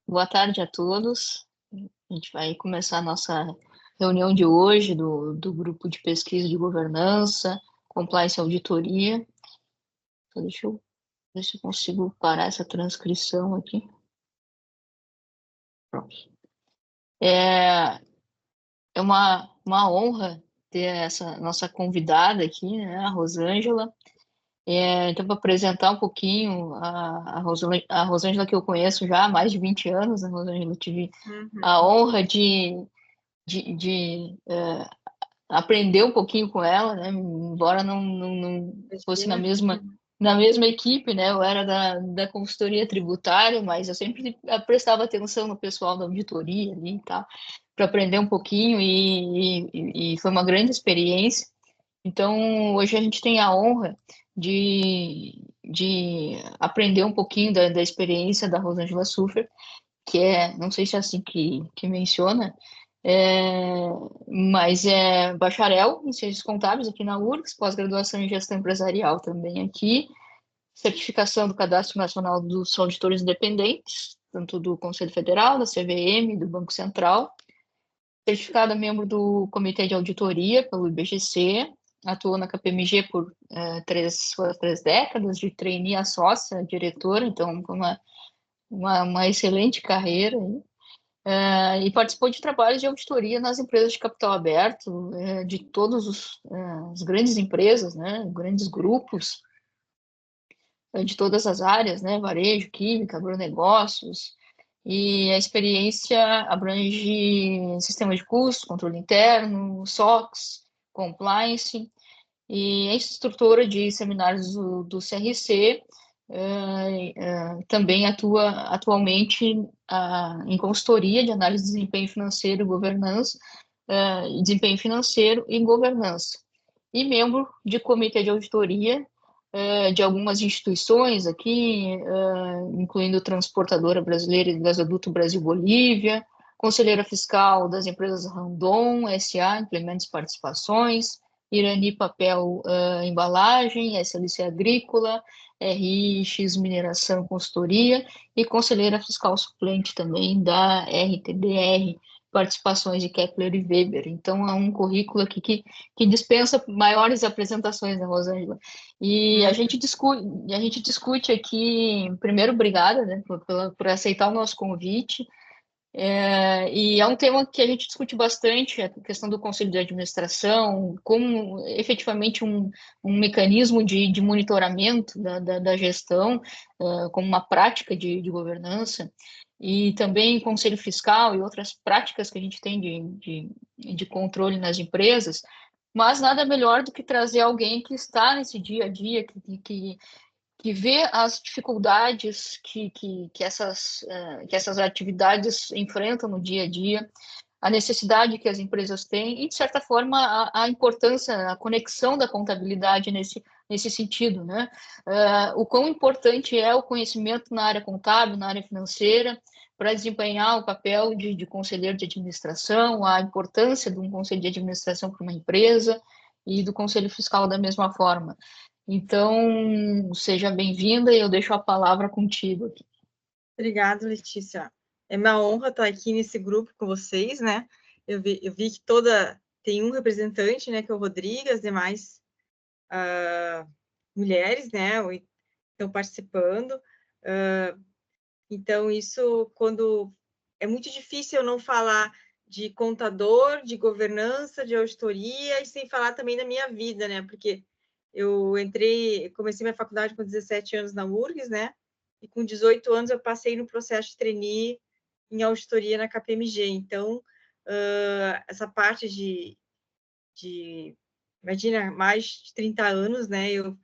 Boa tarde a todos. A gente vai começar a nossa reunião de hoje do Grupo de Pesquisa de Governança, Compliance e Auditoria. Então, deixa eu ver se eu consigo parar essa transcrição aqui. Pronto. É uma honra ter essa nossa convidada aqui, né, a Rosângela. Então, para apresentar um pouquinho, a Rosângela que eu conheço já há mais de 20 anos, a Rosângela, tive a honra de aprender um pouquinho com ela, né? Embora não fosse na mesma equipe, né? Eu era da consultoria tributária, mas eu sempre prestava atenção no pessoal da auditoria ali e tal, para aprender um pouquinho e foi uma grande experiência. Então, hoje a gente tem a honra de aprender um pouquinho da experiência da Rosângela Suffer, que não sei se é assim que menciona, é, mas é bacharel em Ciências Contábeis aqui na URGS, pós-graduação em Gestão Empresarial também aqui, certificação do Cadastro Nacional dos Auditores Independentes, tanto do Conselho Federal, da CVM, do Banco Central, certificada membro do Comitê de Auditoria pelo IBGC, atuou na KPMG por três décadas, de trainee a sócia, diretora, então uma excelente carreira. E participou de trabalhos de auditoria nas empresas de capital aberto, de todas as grandes empresas, né, grandes grupos, de todas as áreas, né, varejo, química, agronegócios, e a experiência abrange sistema de custos, controle interno, SOX, compliance, e é instrutora de seminários do CRC, também atua atualmente em consultoria de análise de desempenho financeiro e governança, desempenho financeiro e governança, e membro de comitê de auditoria de algumas instituições aqui, incluindo Transportadora Brasileira e Gasoduto Brasil-Bolívia, conselheira fiscal das empresas Randon, SA, Implementos Participações, Irani Papel Embalagem, SLC Agrícola, RX Mineração Consultoria e conselheira fiscal suplente também da RTDR, Participações de Kepler e Weber. Então, é um currículo aqui que dispensa maiores apresentações, né, Rosângela? E a gente discute aqui, primeiro, obrigada, né, por aceitar o nosso convite. E é um tema que a gente discute bastante, a questão do conselho de administração, como efetivamente um mecanismo de monitoramento da gestão, como uma prática de governança, e também conselho fiscal e outras práticas que a gente tem de controle nas empresas, mas nada melhor do que trazer alguém que está nesse dia a dia, que vê as dificuldades que essas atividades enfrentam no dia a dia, a necessidade que as empresas têm e, de certa forma, a importância, a conexão da contabilidade nesse sentido, né? O quão importante é o conhecimento na área contábil, na área financeira, para desempenhar o papel de conselheiro de administração, a importância de um conselho de administração para uma empresa e do conselho fiscal da mesma forma. Então, seja bem-vinda e eu deixo a palavra contigo aqui. Obrigada, Letícia. É uma honra estar aqui nesse grupo com vocês, né? Eu vi que tem um representante, né, que é o Rodrigo, as demais mulheres, né, estão participando. Então, isso, quando é muito difícil eu não falar de contador, de governança, de auditoria, e sem falar também da minha vida, né? Porque eu comecei minha faculdade com 17 anos na URGS, né? E com 18 anos eu passei no processo de trainee em auditoria na KPMG. Então, essa parte imagina, mais de 30 anos, né? Eu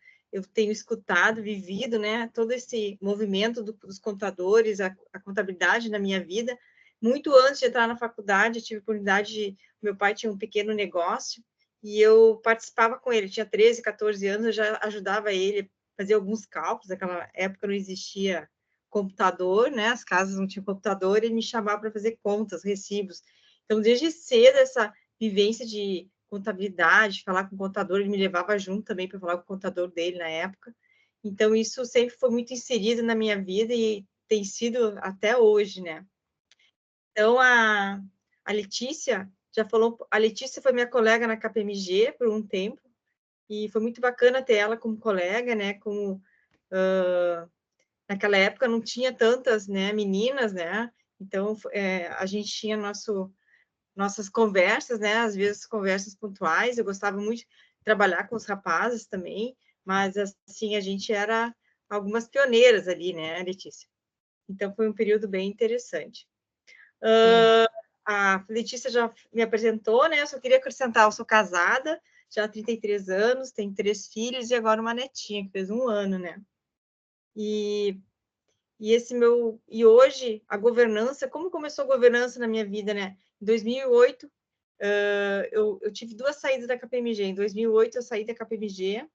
tenho escutado, vivido, né? Todo esse movimento dos contadores, a contabilidade na minha vida. Muito antes de entrar na faculdade, eu tive a oportunidade meu pai tinha um pequeno negócio e eu participava com ele. Tinha 13, 14 anos, eu já ajudava ele a fazer alguns cálculos. Naquela época não existia computador, né? As casas não tinham computador, e ele me chamava para fazer contas, recibos. Então, desde cedo, essa vivência de contabilidade, falar com o contador, ele me levava junto também para falar com o contador dele na época. Então, isso sempre foi muito inserido na minha vida e tem sido até hoje, né? Então, a Letícia já falou, a Letícia foi minha colega na KPMG por um tempo, e foi muito bacana ter ela como colega, né, como naquela época não tinha tantas, né, meninas, né, então a gente tinha nossas conversas, né, às vezes conversas pontuais, eu gostava muito de trabalhar com os rapazes também, mas assim, a gente era algumas pioneiras ali, né, Letícia? Então foi um período bem interessante. A Letícia já me apresentou, né? Eu só queria acrescentar, eu sou casada, já há 33 anos, tenho 3 filhos e agora uma netinha, que fez 1 ano, né? E hoje, a governança, como começou a governança na minha vida, né? Em 2008, eu tive 2 saídas da KPMG. Em 2008, eu saí da KPMG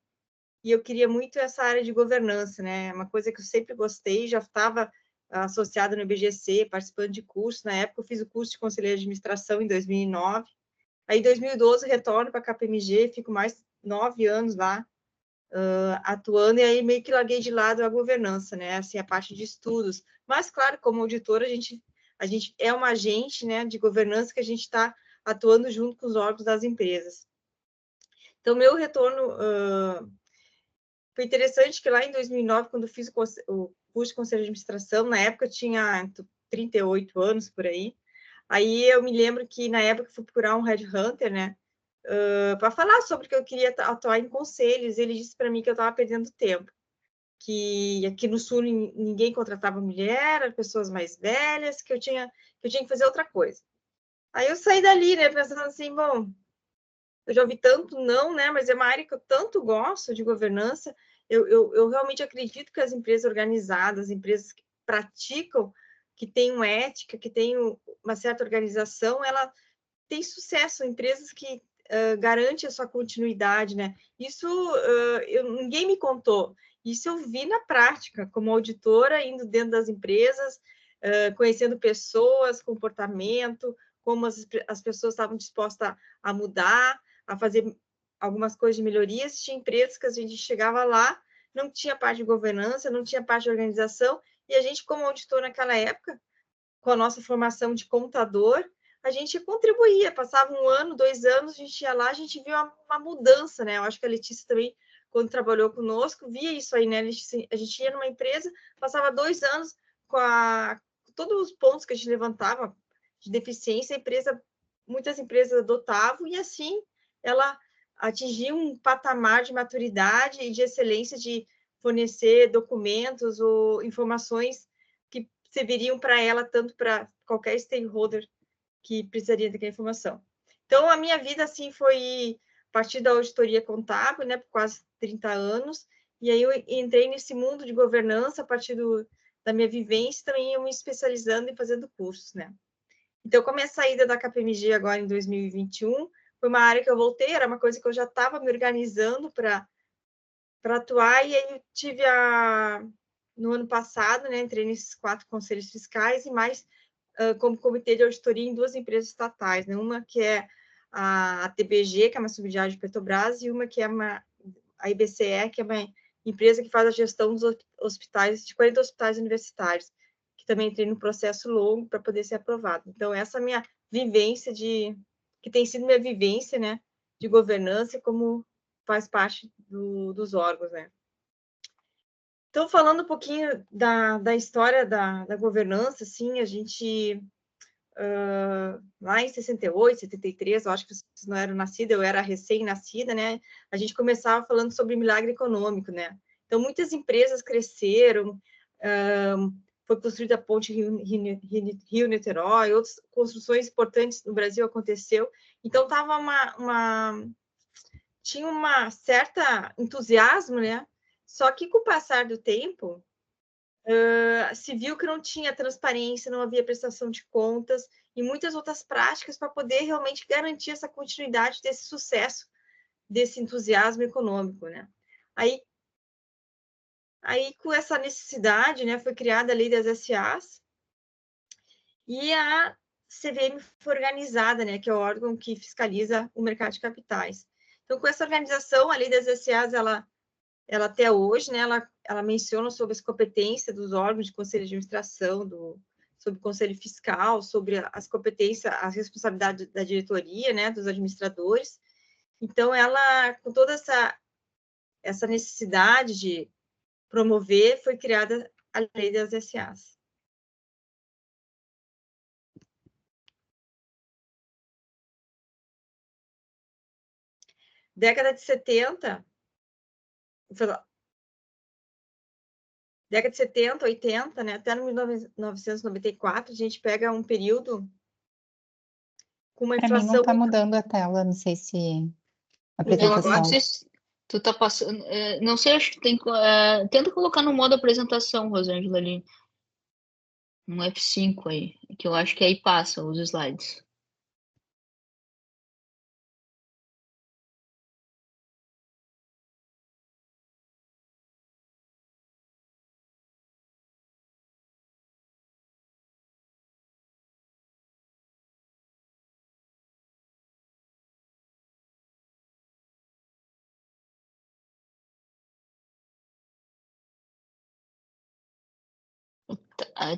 e eu queria muito essa área de governança, né? Uma coisa que eu sempre gostei, já estava associada no IBGC, participando de cursos. Na época, eu fiz o curso de conselheiro de administração em 2009. Aí, em 2012, retorno para a KPMG, fico mais 9 anos lá atuando, e aí meio que larguei de lado a governança, né? Assim, a parte de estudos. Mas, claro, como auditora, a gente é uma agente, né, de governança que a gente está atuando junto com os órgãos das empresas. Então, meu retorno foi interessante que lá em 2009, quando eu fiz o curso de conselho de administração, na época eu tinha 38 anos, por aí. Aí eu me lembro que, na época, eu fui procurar um headhunter, né, para falar sobre que eu queria atuar em conselhos. Ele disse para mim que eu estava perdendo tempo, que aqui no Sul ninguém contratava mulher, eram pessoas mais velhas, que eu tinha que fazer outra coisa. Aí eu saí dali, né, pensando assim, bom, eu já ouvi tanto não, né, mas é uma área que eu tanto gosto de governança. Eu realmente acredito que as empresas organizadas, empresas que praticam, que tenham ética, que tenham uma certa organização, ela tem sucesso, empresas que garantem a sua continuidade, né? Isso ninguém me contou. Isso eu vi na prática, como auditora, indo dentro das empresas, conhecendo pessoas, comportamento, como as pessoas estavam dispostas a mudar, a fazer algumas coisas de melhorias. Tinha empresas que a gente chegava lá, não tinha parte de governança, não tinha parte de organização, e a gente, como auditor naquela época, com a nossa formação de contador, a gente contribuía, passava 1 ano, 2 anos, a gente ia lá, a gente viu uma mudança, né? Eu acho que a Letícia também, quando trabalhou conosco, via isso aí, né? A gente ia numa empresa, passava 2 anos com todos os pontos que a gente levantava de deficiência, muitas empresas adotavam, e assim ela atingia um patamar de maturidade e de excelência de fornecer documentos ou informações que serviriam para ela, tanto para qualquer stakeholder que precisaria daquela informação. Então, a minha vida, assim, foi a partir da auditoria contábil, né, por quase 30 anos, e aí eu entrei nesse mundo de governança a partir da minha vivência, também eu me especializando e fazendo cursos, né. Então, com a minha saída da KPMG agora em 2021, foi uma área que eu voltei, era uma coisa que eu já estava me organizando para atuar, e aí eu tive no ano passado, né, entrei nesses 4 conselhos fiscais e mais como comitê de auditoria em 2 empresas estatais, né? Uma que é a TBG, que é uma subsidiária de Petrobras, e uma que é a IBCE, que é uma empresa que faz a gestão dos hospitais, de 40 hospitais universitários, que também entrei no processo longo para poder ser aprovado. Então, essa é a minha vivência que tem sido minha vivência, né, de governança, como faz parte dos órgãos, né. Então, falando um pouquinho da história da governança, assim, a gente, lá em 68, 73, eu acho que vocês não eram nascidas, eu era recém-nascida, né? A gente começava falando sobre milagre econômico, né? Então, muitas empresas cresceram, foi construída a ponte Rio-Niterói, outras construções importantes no Brasil aconteceu. Então, tinha uma certa entusiasmo, né? Só que com o passar do tempo, se viu que não tinha transparência, não havia prestação de contas e muitas outras práticas para poder realmente garantir essa continuidade desse sucesso, desse entusiasmo econômico, né? Aí com essa necessidade, né, foi criada a Lei das SAs e a CVM foi organizada, né, que é o órgão que fiscaliza o mercado de capitais. Então, com essa organização, a Lei das SAs, ela até hoje, né, ela menciona sobre as competências dos órgãos de conselho de administração, sobre o conselho fiscal, sobre as competências, as responsabilidades da diretoria, né, dos administradores. Então, ela, com toda essa necessidade de promover, foi criada a lei das SAs. Década de 70, década de 70, 80, né, até 1994, a gente pega um período com uma Para mim não inflação... está mudando a tela, não sei se a Não, não apresentação. sei se tu tá passando. Não sei, acho que tem. Tenta colocar no modo apresentação, Rosângela, ali. No F5 aí. Que eu acho que aí passa os slides.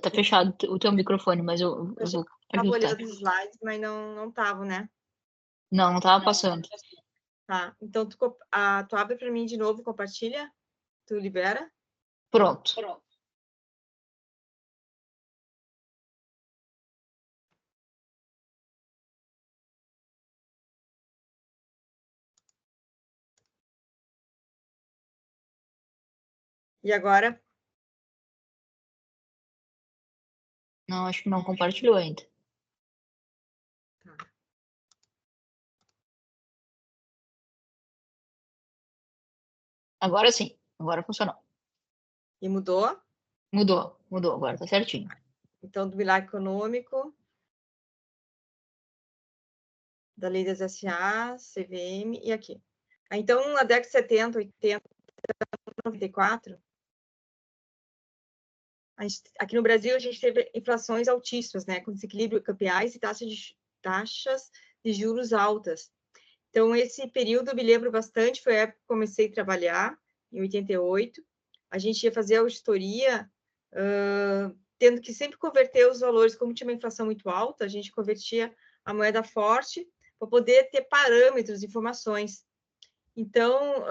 Tá fechado o teu microfone, mas eu vou Estava ajustar. olhando os slides, mas não estavam, né? Não tava passando. Tá, então tu abre para mim de novo, compartilha, tu libera. Pronto. E agora? Não, acho que não compartilhou ainda. Tá. Agora sim, agora funcionou. E mudou? Mudou, agora tá certinho. Então, do milagre econômico, da lei das SA, CVM, e aqui. Então, na década de 70, 80, 94, aqui no Brasil, a gente teve inflações altíssimas, né, com desequilíbrio cambiais e taxas de juros altas. Então, esse período eu me lembro bastante, foi a época que comecei a trabalhar, em 88. A gente ia fazer auditoria, tendo que sempre converter os valores, como tinha uma inflação muito alta, a gente convertia a moeda forte para poder ter parâmetros, informações. Então,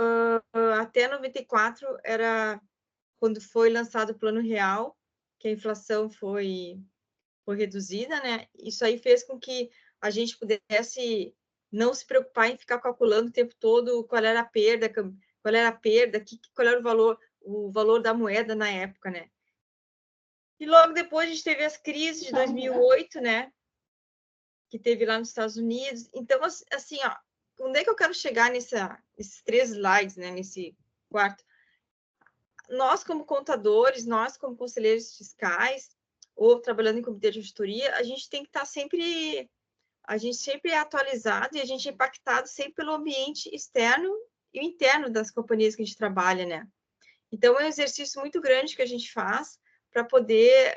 até 94 era quando foi lançado o Plano Real, que a inflação foi reduzida, né? Isso aí fez com que a gente pudesse não se preocupar em ficar calculando o tempo todo qual era a perda, qual era o valor da moeda na época, né? E logo depois a gente teve as crises de 2008, né? Que teve lá nos Estados Unidos. Então, assim, ó, onde é que eu quero chegar nesses 3 slides, né? Nesse quarto? Nós, como contadores, nós, como conselheiros fiscais, ou trabalhando em comitê de auditoria, a gente tem que estar sempre é atualizado e a gente é impactado sempre pelo ambiente externo e interno das companhias que a gente trabalha, né? Então, é um exercício muito grande que a gente faz para poder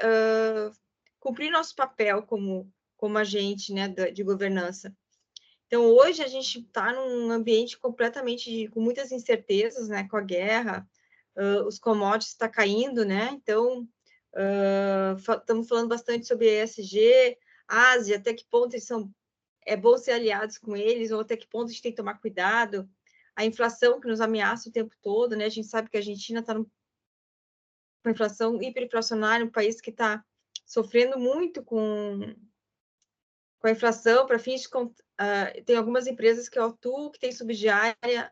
cumprir nosso papel como agente, né, de governança. Então, hoje a gente está num ambiente completamente com muitas incertezas, né, com a guerra, os commodities estão caindo, né? Então, estamos falando bastante sobre ESG, Ásia, até que ponto é bom ser aliados com eles, ou até que ponto a gente tem que tomar cuidado. A inflação que nos ameaça o tempo todo, né? A gente sabe que a Argentina está numa inflação hiperinflacionária, um país que está sofrendo muito com a inflação. Para fins de tem algumas empresas que atuam, que tem subsidiária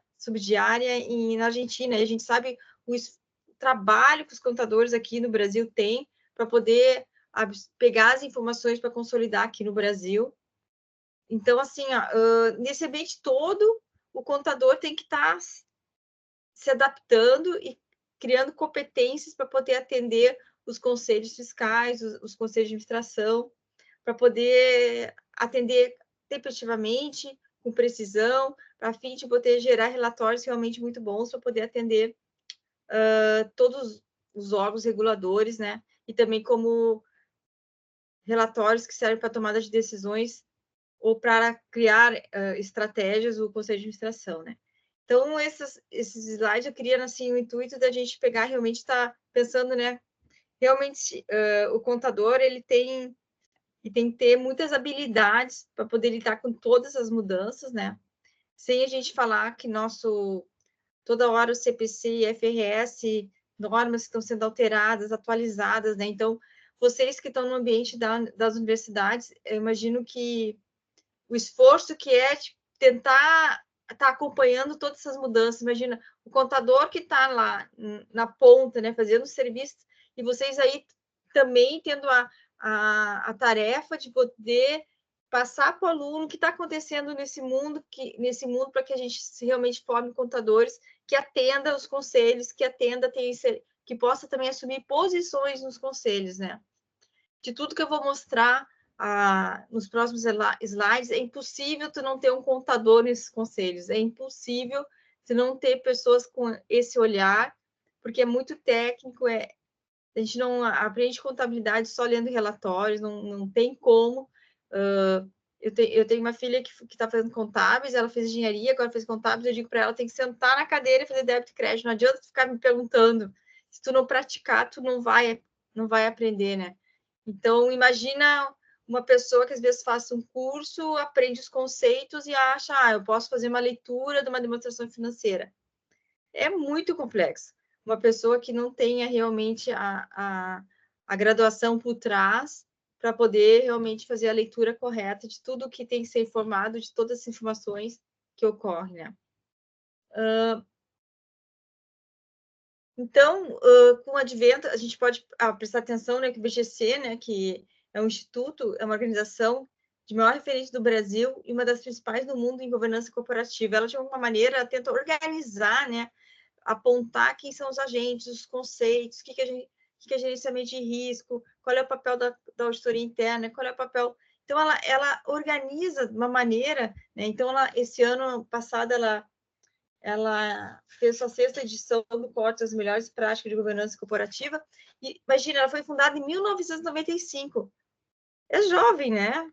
na Argentina, e a gente sabe o trabalho que os contadores aqui no Brasil têm para poder pegar as informações para consolidar aqui no Brasil. Então, assim, nesse ambiente todo, o contador tem que estar se adaptando e criando competências para poder atender os conselhos fiscais, os conselhos de administração, para poder atender tempestivamente, com precisão, a fim de poder gerar relatórios realmente muito bons para poder atender todos os órgãos reguladores, né? E também como relatórios que servem para tomada de decisões ou para criar estratégias do Conselho de Administração, né? Então, esses slides eu queria, assim, o intuito da gente pegar, realmente estar pensando, né, realmente o contador ele tem que ter muitas habilidades para poder lidar com todas as mudanças, né? Sem a gente falar que toda hora o CPC, FRS, normas que estão sendo alteradas, atualizadas, né? Então, vocês que estão no ambiente das universidades, eu imagino que o esforço que é de tentar estar acompanhando todas essas mudanças. Imagina, o contador que está lá na ponta, né, fazendo o serviço, e vocês aí também tendo a tarefa de poder passar para o aluno o que está acontecendo nesse mundo para que a gente realmente forme contadores que atenda os conselhos, que possa também assumir posições nos conselhos, né? De tudo que eu vou mostrar nos próximos slides, é impossível tu não ter um contador nesses conselhos, é impossível tu não ter pessoas com esse olhar, porque é muito técnico, a gente não aprende contabilidade só lendo relatórios, não tem como. Eu tenho uma filha que está fazendo contábeis, ela fez engenharia, agora fez contábeis, eu digo para ela, tem que sentar na cadeira e fazer débito e crédito, não adianta ficar me perguntando, se tu não praticar, tu não vai aprender, né? Então, imagina uma pessoa que às vezes faz um curso, aprende os conceitos e acha, eu posso fazer uma leitura de uma demonstração financeira. É muito complexo. Uma pessoa que não tenha realmente a graduação por trás para poder realmente fazer a leitura correta de tudo que tem que ser informado, de todas as informações que ocorrem, né? Então, com o advento, a gente pode prestar atenção, né, que o BGC, né, que é um instituto, é uma organização de maior referência do Brasil e uma das principais do mundo em governança corporativa. Ela, de alguma maneira, tenta organizar, né, apontar quem são os agentes, os conceitos, o que é gerenciamento de risco, qual é o papel da auditoria interna, qual é o papel... Então, ela organiza de uma maneira, né, então, esse ano passado, ela fez sua 6ª edição do Corte das Melhores Práticas de Governança Corporativa. E, imagina, ela foi fundada em 1995. É jovem, né?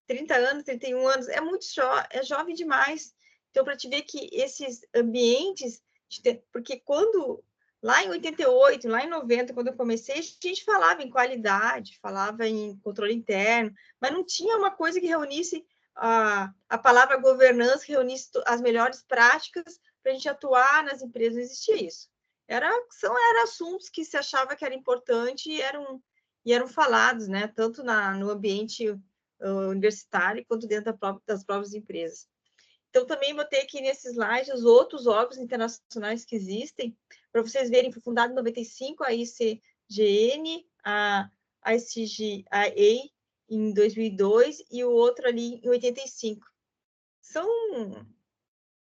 30 anos, 31 anos, é jovem demais. Então, para te ver que esses ambientes... Porque lá em 88, lá em 90, quando eu comecei, a gente falava em qualidade, falava em controle interno, mas não tinha uma coisa que reunisse a palavra governança, que reunisse as melhores práticas para a gente atuar nas empresas. Não existia isso. Eram assuntos que se achava que era importante e eram falados, né? Tanto no ambiente universitário quanto dentro das próprias empresas. Então, também botei aqui nesse slide os outros órgãos internacionais que existem, para vocês verem, foi fundado em 95, a ICGN, a ICGIA em 2002 e o outro ali em 85.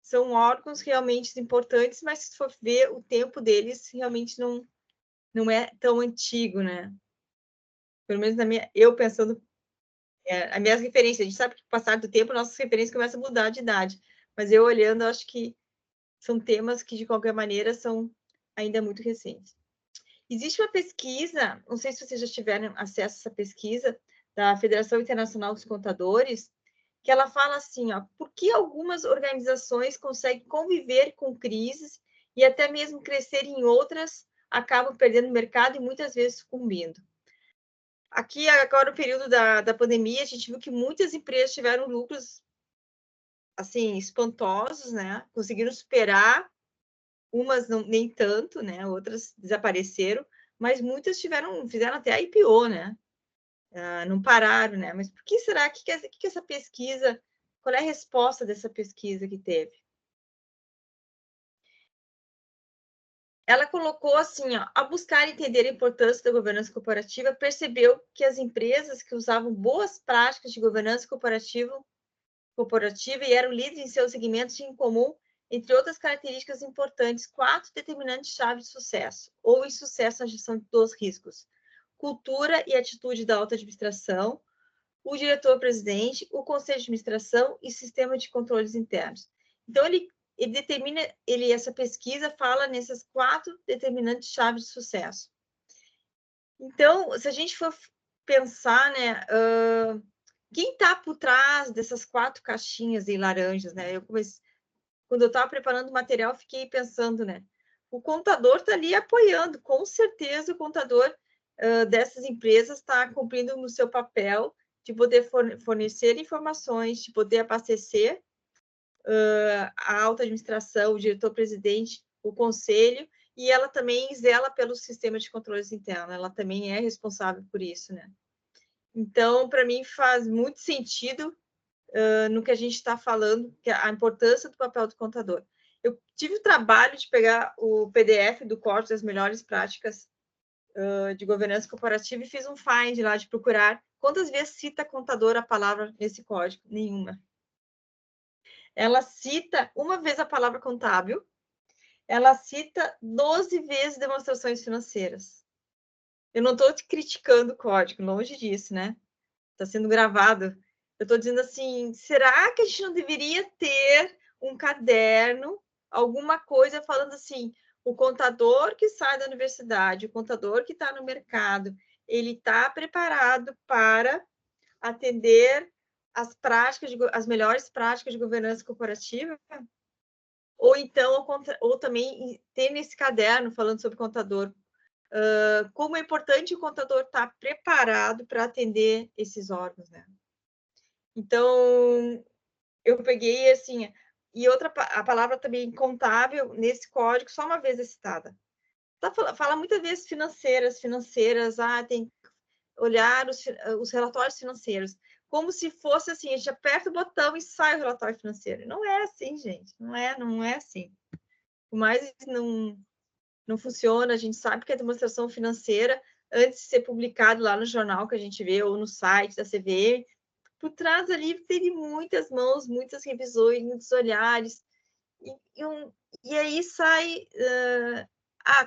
São órgãos realmente importantes, mas se for ver, o tempo deles realmente não é tão antigo, né? Pelo menos eu pensando, as minhas referências, a gente sabe que com o passar do tempo, nossas referências começam a mudar de idade, mas eu olhando, acho que são temas que, de qualquer maneira, são ainda muito recentes. Existe uma pesquisa, não sei se vocês já tiveram acesso a essa pesquisa, da Federação Internacional dos Contadores, que ela fala assim, por que algumas organizações conseguem conviver com crises e até mesmo crescer em outras, acabam perdendo mercado e muitas vezes sucumbindo. Aqui, agora, no período da pandemia, a gente viu que muitas empresas tiveram lucros, assim, espantosos, né? Conseguiram superar, umas nem tanto, né? Outras desapareceram, mas muitas fizeram até IPO, né? Não pararam, né? Mas por que será? Que essa pesquisa... Qual é a resposta dessa pesquisa que teve? Ela colocou assim, ao buscar entender a importância da governança corporativa, percebeu que as empresas que usavam boas práticas de governança corporativa e eram líderes em seus segmentos tinham em comum, entre outras características importantes, 4 determinantes chaves de sucesso, ou insucesso na gestão dos riscos: cultura e atitude da alta administração, o diretor-presidente, o conselho de administração e sistema de controles internos. Então, ele determina, essa pesquisa fala nessas 4 determinantes chaves de sucesso. Então, se a gente for pensar, né, quem está por trás dessas 4 caixinhas em laranjas, né? Quando eu estava preparando o material, fiquei pensando, né? o contador está ali apoiando. Com certeza, o contador dessas empresas está cumprindo no seu papel de poder fornecer informações, de poder abastecer a alta administração, o diretor-presidente, o conselho, e ela também zela pelo sistema de controles internos, ela também é responsável por isso, né? Então, para mim, faz muito sentido no que a gente está falando, que é a importância do papel do contador. Eu tive o trabalho de pegar o PDF do Código das Melhores Práticas de Governança Corporativa e fiz um find lá de procurar quantas vezes cita contador a palavra nesse código. Nenhuma. Ela cita uma vez a palavra contábil, ela cita 12 vezes demonstrações financeiras. Eu não estou criticando o código, longe disso, né? Está sendo gravado. Eu estou dizendo assim, será que a gente não deveria ter um caderno, alguma coisa falando assim, o contador que sai da universidade, o contador que está no mercado, ele está preparado para atender as melhores práticas de governança corporativa? Ou então, ou também ter nesse caderno falando sobre contador, como é importante o contador estar preparado para atender esses órgãos, né? Então, eu peguei assim, e a palavra também contábil nesse código só uma vez é citada. Fala muitas vezes financeiras, tem que olhar os relatórios financeiros, como se fosse assim, a gente aperta o botão e sai o relatório financeiro. Não é assim, gente, não é assim. Mas não funciona, a gente sabe que a demonstração financeira, antes de ser publicado lá no jornal que a gente vê, ou no site da CVM, por trás ali teve muitas mãos, muitas revisões, muitos olhares, e aí sai,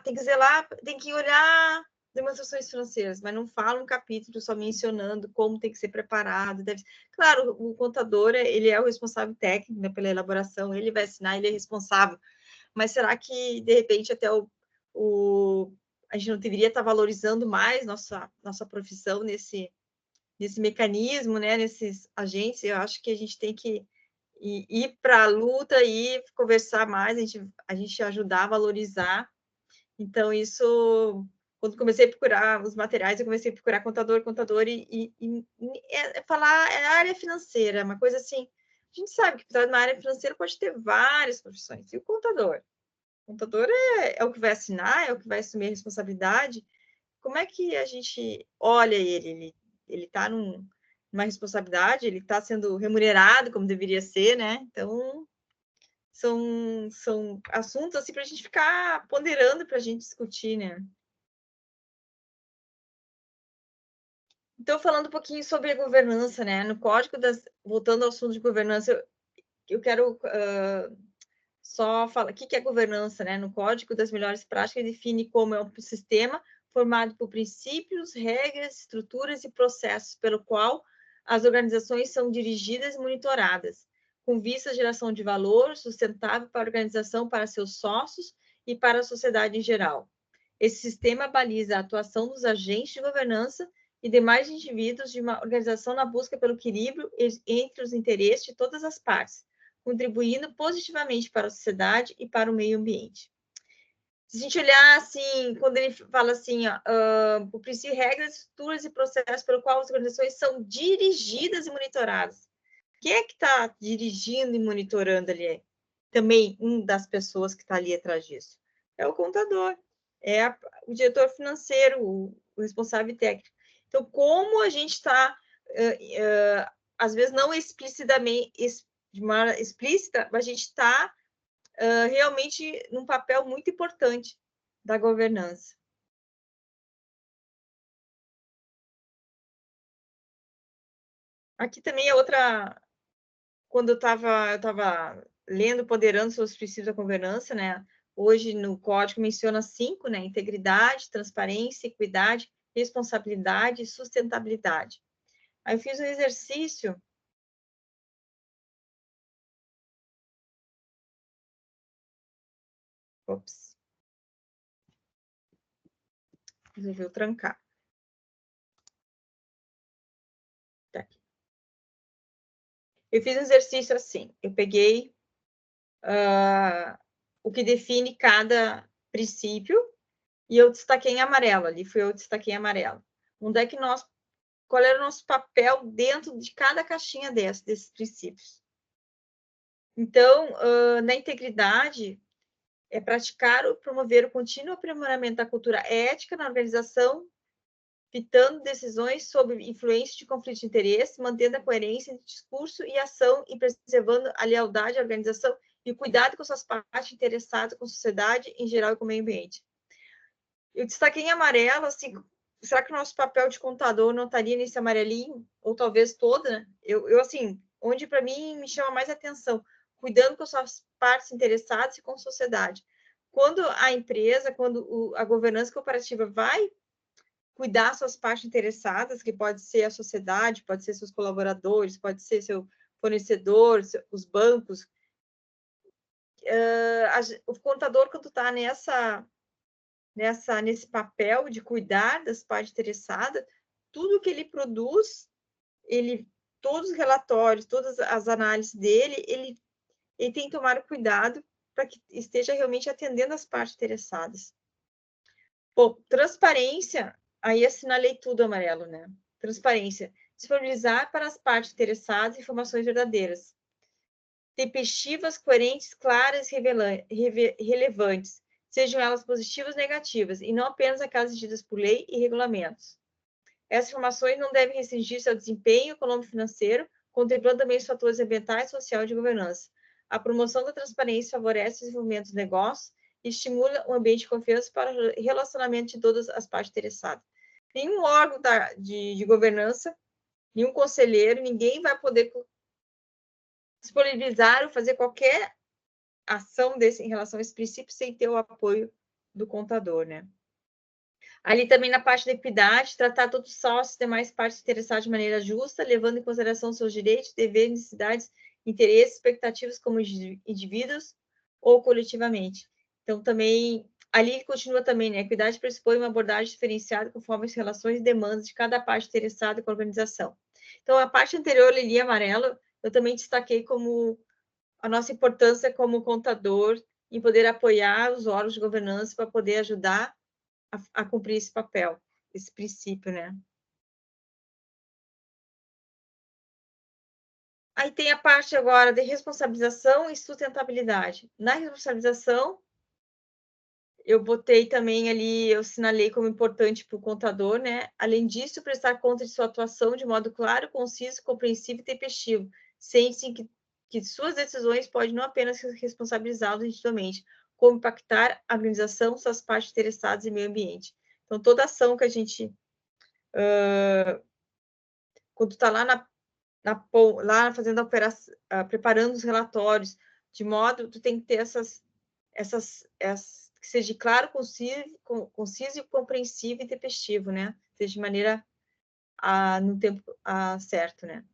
tem que zelar, tem que olhar demonstrações financeiras, mas não fala um capítulo só mencionando como tem que ser preparado. Claro, o contador, ele é o responsável técnico, né, pela elaboração, ele vai assinar, ele é responsável, mas será que, de repente, até a gente não deveria estar valorizando mais nossa profissão nesse mecanismo, né, nesses agentes? Eu acho que a gente tem que ir para a luta e conversar mais, a gente ajudar a valorizar. Então, isso, quando comecei a procurar os materiais, eu comecei a procurar contador, e falar, é a área financeira, uma coisa assim, a gente sabe que por trás de uma área financeira pode ter várias profissões, e o contador? O contador é o que vai assinar, é o que vai assumir a responsabilidade. Como é que a gente olha ele? Ele está numa responsabilidade, ele está sendo remunerado como deveria ser, né? Então, são assuntos assim para a gente ficar ponderando, para a gente discutir, né? Então, falando um pouquinho sobre a governança, né? No código voltando ao assunto de governança, eu quero só falar o que é governança, né? No Código das Melhores Práticas, define como é um sistema formado por princípios, regras, estruturas e processos pelo qual as organizações são dirigidas e monitoradas, com vista à geração de valor sustentável para a organização, para seus sócios e para a sociedade em geral. Esse sistema baliza a atuação dos agentes de governança e demais indivíduos de uma organização na busca pelo equilíbrio entre os interesses de todas as partes, contribuindo positivamente para a sociedade e para o meio ambiente. Se a gente olhar assim, quando ele fala assim, o princípio, regras, estruturas e processos pelo qual as organizações são dirigidas e monitoradas. Quem é que está dirigindo e monitorando ali? Também uma das pessoas que está ali atrás disso. É o contador, é o diretor financeiro, o responsável técnico. Então, como a gente está, às vezes não explicitamente, de maneira explícita, mas a gente está realmente num papel muito importante da governança. Aqui também é outra, quando eu estava lendo, ponderando sobre os princípios da governança, né? Hoje no código menciona 5, né? Integridade, transparência, equidade, responsabilidade e sustentabilidade. Aí eu fiz um exercício. Ops. Resolveu trancar. Tá aqui. Eu fiz um exercício assim. Eu peguei o que define cada princípio, e eu destaquei em amarelo, ali foi eu destaquei em amarelo. Qual era o nosso papel dentro de cada caixinha desses princípios? Então, na integridade, é praticar ou promover o contínuo aprimoramento da cultura ética na organização, evitando decisões sob influência de conflito de interesse, mantendo a coerência entre discurso e ação e preservando a lealdade à organização e o cuidado com suas partes interessadas com a sociedade em geral e com o meio ambiente. Eu destaquei em amarelo, assim, será que o nosso papel de contador não estaria nesse amarelinho? Ou talvez toda, né? Eu assim, onde para mim me chama mais atenção, cuidando com suas partes interessadas e com a sociedade. Quando a empresa, quando a governança cooperativa vai cuidar suas partes interessadas, que pode ser a sociedade, pode ser seus colaboradores, pode ser seu fornecedor, os bancos, o contador, quando está nesse papel de cuidar das partes interessadas, tudo que ele produz, todos os relatórios, todas as análises dele, ele tem que tomar cuidado para que esteja realmente atendendo as partes interessadas. Bom, transparência, aí assinalei tudo amarelo, né? Transparência, disponibilizar para as partes interessadas informações verdadeiras, tempestivas, coerentes, claras e relevantes, sejam elas positivas ou negativas, e não apenas aquelas exigidas por lei e regulamentos. Essas informações não devem restringir-se ao desempenho econômico e financeiro, contemplando também os fatores ambientais, social e de governança. A promoção da transparência favorece o desenvolvimento dos negócios e estimula um ambiente de confiança para o relacionamento de todas as partes interessadas. Nenhum órgão de governança, nenhum conselheiro, ninguém vai poder disponibilizar ou fazer qualquer ação em relação a esse princípio sem ter o apoio do contador, né? Ali também na parte da equidade, tratar todos os sócios e demais partes interessadas de maneira justa, levando em consideração seus direitos, deveres, necessidades, interesses, expectativas como indivíduos ou coletivamente. Então, também, ali continua também, né? A equidade pressupõe uma abordagem diferenciada conforme as relações e demandas de cada parte interessada com a organização. Então, a parte anterior, ali, amarelo, eu também destaquei como a nossa importância como contador em poder apoiar os órgãos de governança para poder ajudar a cumprir esse papel, esse princípio, né? Aí tem a parte agora de responsabilização e sustentabilidade. Na responsabilização, eu botei também ali, eu sinalei como importante para o contador, né? Além disso, prestar conta de sua atuação de modo claro, conciso, compreensível e tempestivo, sente que suas decisões podem não apenas responsabilizá-los individualmente, como impactar a organização, suas partes interessadas e meio ambiente. Então, toda ação que a gente... quando está lá fazendo a operação, preparando os relatórios, de modo tu tem que ter essas que seja claro, conciso, compreensível e tempestivo, né? Seja de maneira no tempo certo, né?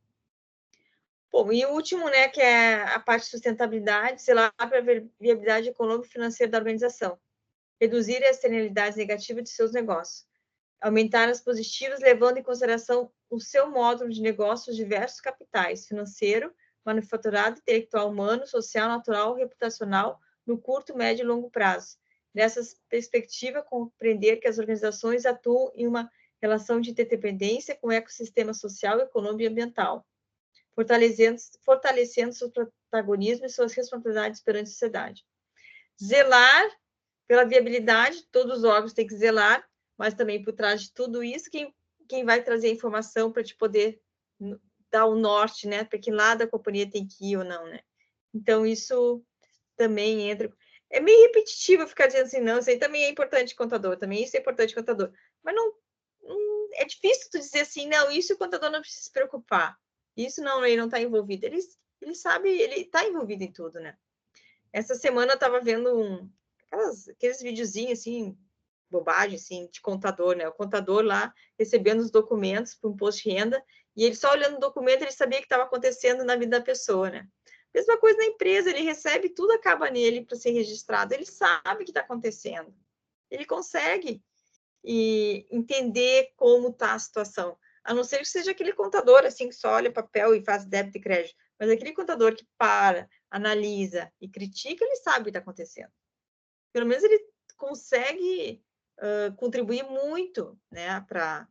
Bom, e o último, né, que é a parte de sustentabilidade, sei lá, para a viabilidade econômica e financeira da organização. Reduzir as externalidades negativas de seus negócios. Aumentar as positivas, levando em consideração o seu módulo de negócios diversos capitais, financeiro, manufaturado, intelectual, humano, social, natural, reputacional, no curto, médio e longo prazo. Nessa perspectiva, compreender que as organizações atuam em uma relação de interdependência com o ecossistema social, econômico e ambiental, fortalecendo seu protagonismo e suas responsabilidades perante a sociedade. Zelar pela viabilidade, todos os órgãos têm que zelar, mas também por trás de tudo isso, quem vai trazer a informação para te poder dar o norte, né? Para que lado a companhia tem que ir ou não, né? Então, isso também entra... É meio repetitivo ficar dizendo assim, não, isso aí também é importante, contador, também isso é importante, contador. Mas não é difícil tu dizer assim, não, isso o contador não precisa se preocupar. Isso não, ele não está envolvido. Ele sabe, ele está envolvido em tudo, né? Essa semana eu estava vendo aqueles videozinhos, assim, bobagem, assim, de contador, né? O contador lá recebendo os documentos para um imposto de renda e ele só olhando o documento, ele sabia o que estava acontecendo na vida da pessoa, né? Mesma coisa na empresa, ele recebe, tudo acaba nele para ser registrado, ele sabe o que está acontecendo. Ele consegue entender como está a situação. A não ser que seja aquele contador, assim, que só olha papel e faz débito e crédito. Mas aquele contador que para, analisa e critica, ele sabe o que está acontecendo. Pelo menos ele consegue contribuir muito, né, para...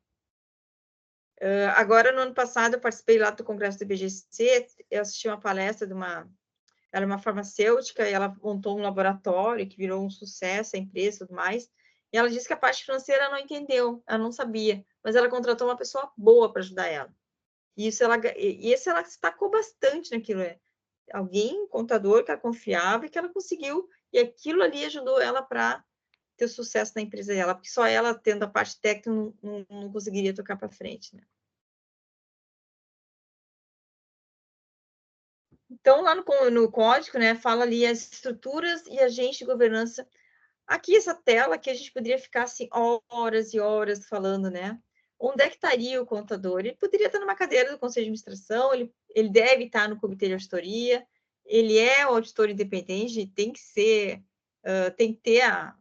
agora, no ano passado, eu participei lá do Congresso do IBGC, eu assisti uma palestra de uma... Ela é uma farmacêutica, e ela montou um laboratório que virou um sucesso, a empresa e tudo mais, e ela disse que a parte financeira ela não entendeu, ela não sabia, mas ela contratou uma pessoa boa para ajudar ela. E isso ela destacou bastante naquilo, alguém, um contador que ela confiava e que ela conseguiu, e aquilo ali ajudou ela para ter sucesso na empresa dela, porque só ela, tendo a parte técnica, não conseguiria tocar para frente, né? Então, lá no código, né, fala ali as estruturas e agentes de governança. Aqui, essa tela, que a gente poderia ficar, assim, horas e horas falando, né? Onde é que estaria o contador? Ele poderia estar numa cadeira do Conselho de Administração, ele deve estar no Comitê de Auditoria, ele é o auditor independente, tem que ser, tem que ter a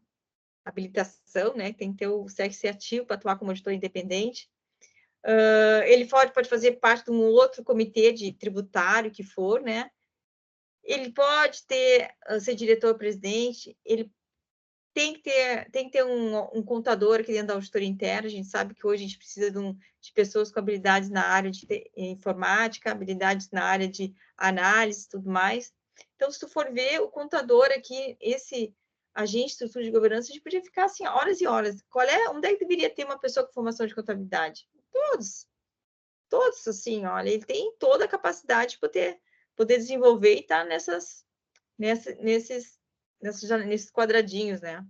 habilitação, né? Tem que ter o CRC ativo para atuar como auditor independente. Ele pode fazer parte de um outro comitê de tributário que for, né? Ele pode ser diretor-presidente, ele tem que ter um contador aqui dentro da auditoria interna. A gente sabe que hoje a gente precisa de pessoas com habilidades na área de informática, habilidades na área de análise e tudo mais. Então, se tu for ver o contador aqui, esse agente de estrutura de governança, a gente podia ficar assim horas e horas. Onde é que deveria ter uma pessoa com formação de contabilidade? Todos, assim, olha, ele tem toda a capacidade de poder desenvolver e estar nesses quadradinhos, né?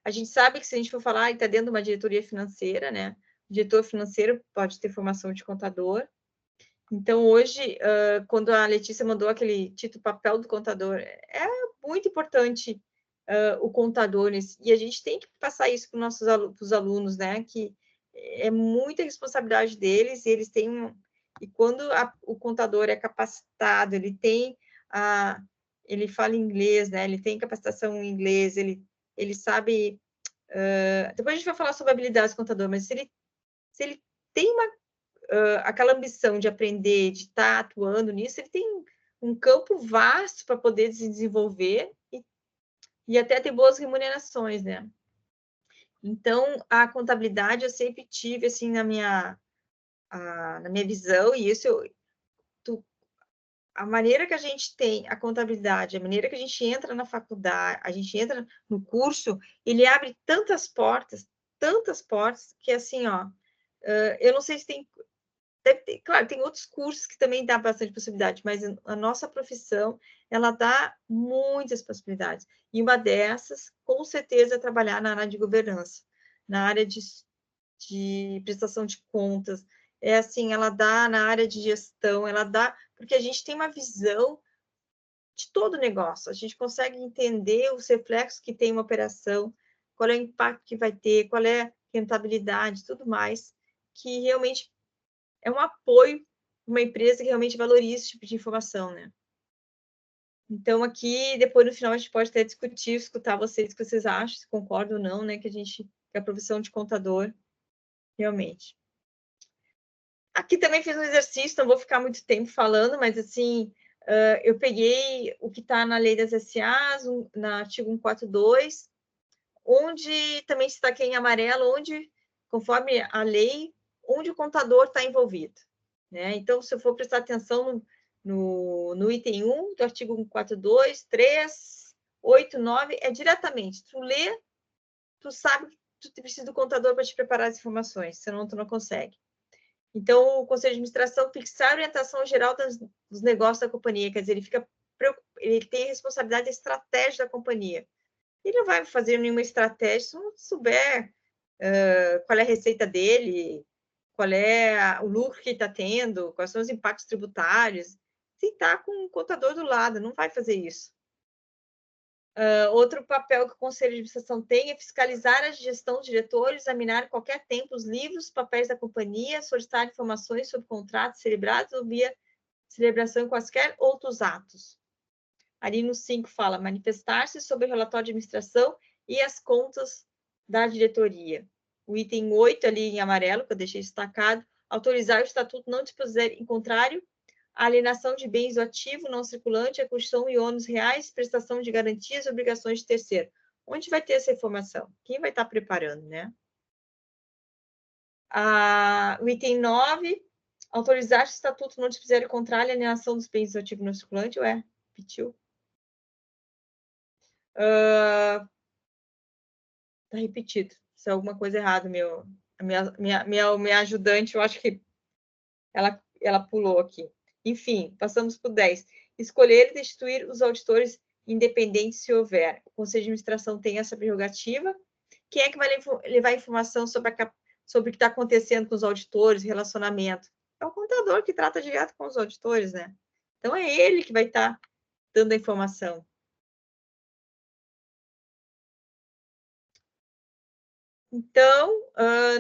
A gente sabe que se a gente for falar, ele está dentro de uma diretoria financeira, né? O diretor financeiro pode ter formação de contador. Então, hoje, quando a Letícia mandou aquele título papel do contador, é muito importante o contador, e a gente tem que passar isso para os alunos, né? Que é muita responsabilidade deles, e eles têm e quando o contador é capacitado, ele fala inglês, né? Ele tem capacitação em inglês, ele sabe... depois a gente vai falar sobre habilidades do contador, mas se ele tem aquela ambição de aprender, de estar atuando nisso, ele tem um campo vasto para poder se desenvolver e até ter boas remunerações, né? Então, a contabilidade eu sempre tive, assim, na minha visão, e isso a maneira que a gente tem a contabilidade, a maneira que a gente entra na faculdade, a gente entra no curso, ele abre tantas portas, que assim, ó, eu não sei se tem... claro, tem outros cursos que também dá bastante possibilidade, mas a nossa profissão, ela dá muitas possibilidades. E uma dessas, com certeza, é trabalhar na área de governança, na área de prestação de contas. É assim, ela dá na área de gestão, ela dá... Porque a gente tem uma visão de todo o negócio. A gente consegue entender os reflexos que tem uma operação, qual é o impacto que vai ter, qual é a rentabilidade, tudo mais, que realmente é um apoio para uma empresa que realmente valoriza esse tipo de informação, né? Então, aqui, depois, no final, a gente pode até discutir, escutar vocês, o que vocês acham, se concordam ou não, né? Que a profissão de contador, realmente. Aqui também fiz um exercício, não vou ficar muito tempo falando, mas, assim, eu peguei o que está na lei das SAs, no artigo 142, onde também está aqui em amarelo, onde, conforme a lei, onde o contador está envolvido, né? Então, se eu for prestar atenção no item 1 do artigo 142, 3, 8, 9, é diretamente. Tu lê, tu sabe que tu precisa do contador para te preparar as informações, senão tu não consegue. Então, o Conselho de Administração fixar a orientação geral dos negócios da companhia, quer dizer, ele tem a responsabilidade da estratégia da companhia. Ele não vai fazer nenhuma estratégia se não souber qual é a receita dele, qual é o lucro que ele está tendo, quais são os impactos tributários. Se está com o contador do lado, não vai fazer isso. Outro papel que o Conselho de Administração tem é fiscalizar a gestão dos diretores, examinar a qualquer tempo os livros, papéis da companhia, solicitar informações sobre contratos celebrados ou via celebração em quaisquer outros atos. Ali no 5 fala manifestar-se sobre o relatório de administração e as contas da diretoria. O item 8, ali em amarelo, que eu deixei destacado, autorizar o estatuto não dispuser em contrário a alienação de bens do ativo não circulante, a constituição e ônus reais, prestação de garantias e obrigações de terceiro. Onde vai ter essa informação? Quem vai estar preparando, né? O item 9, autorizar que o estatuto não dispuser contra a alienação dos bens ativos no circulante, ué, repetiu. Tá repetido. Se é alguma coisa errada, minha ajudante, eu acho que ela pulou aqui. Enfim, passamos por 10. Escolher e destituir os auditores independentes se houver. O Conselho de Administração tem essa prerrogativa. Quem é que vai levar informação sobre o que está acontecendo com os auditores, relacionamento? É o contador que trata direto com os auditores, né? Então, é ele que vai estar dando a informação. Então,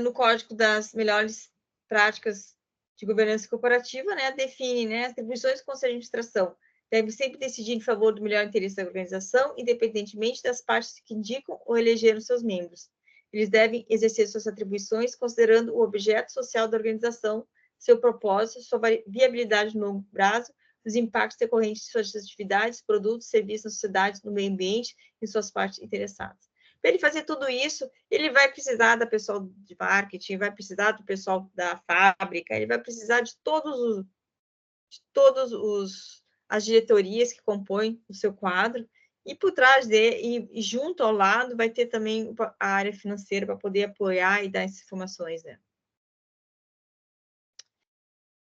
no Código das Melhores Práticas de Governança Corporativa, né, define, né, as atribuições do Conselho de Administração. Deve sempre decidir em favor do melhor interesse da organização, independentemente das partes que indicam ou elegeram seus membros. Eles devem exercer suas atribuições considerando o objeto social da organização, seu propósito, sua viabilidade no longo prazo, os impactos decorrentes de suas atividades, produtos, serviços na sociedade, no meio ambiente e suas partes interessadas. Para ele fazer tudo isso, ele vai precisar da pessoal de marketing, vai precisar do pessoal da fábrica, ele vai precisar de todos as diretorias que compõem o seu quadro, e por trás e junto ao lado vai ter também a área financeira para poder apoiar e dar essas informações, né?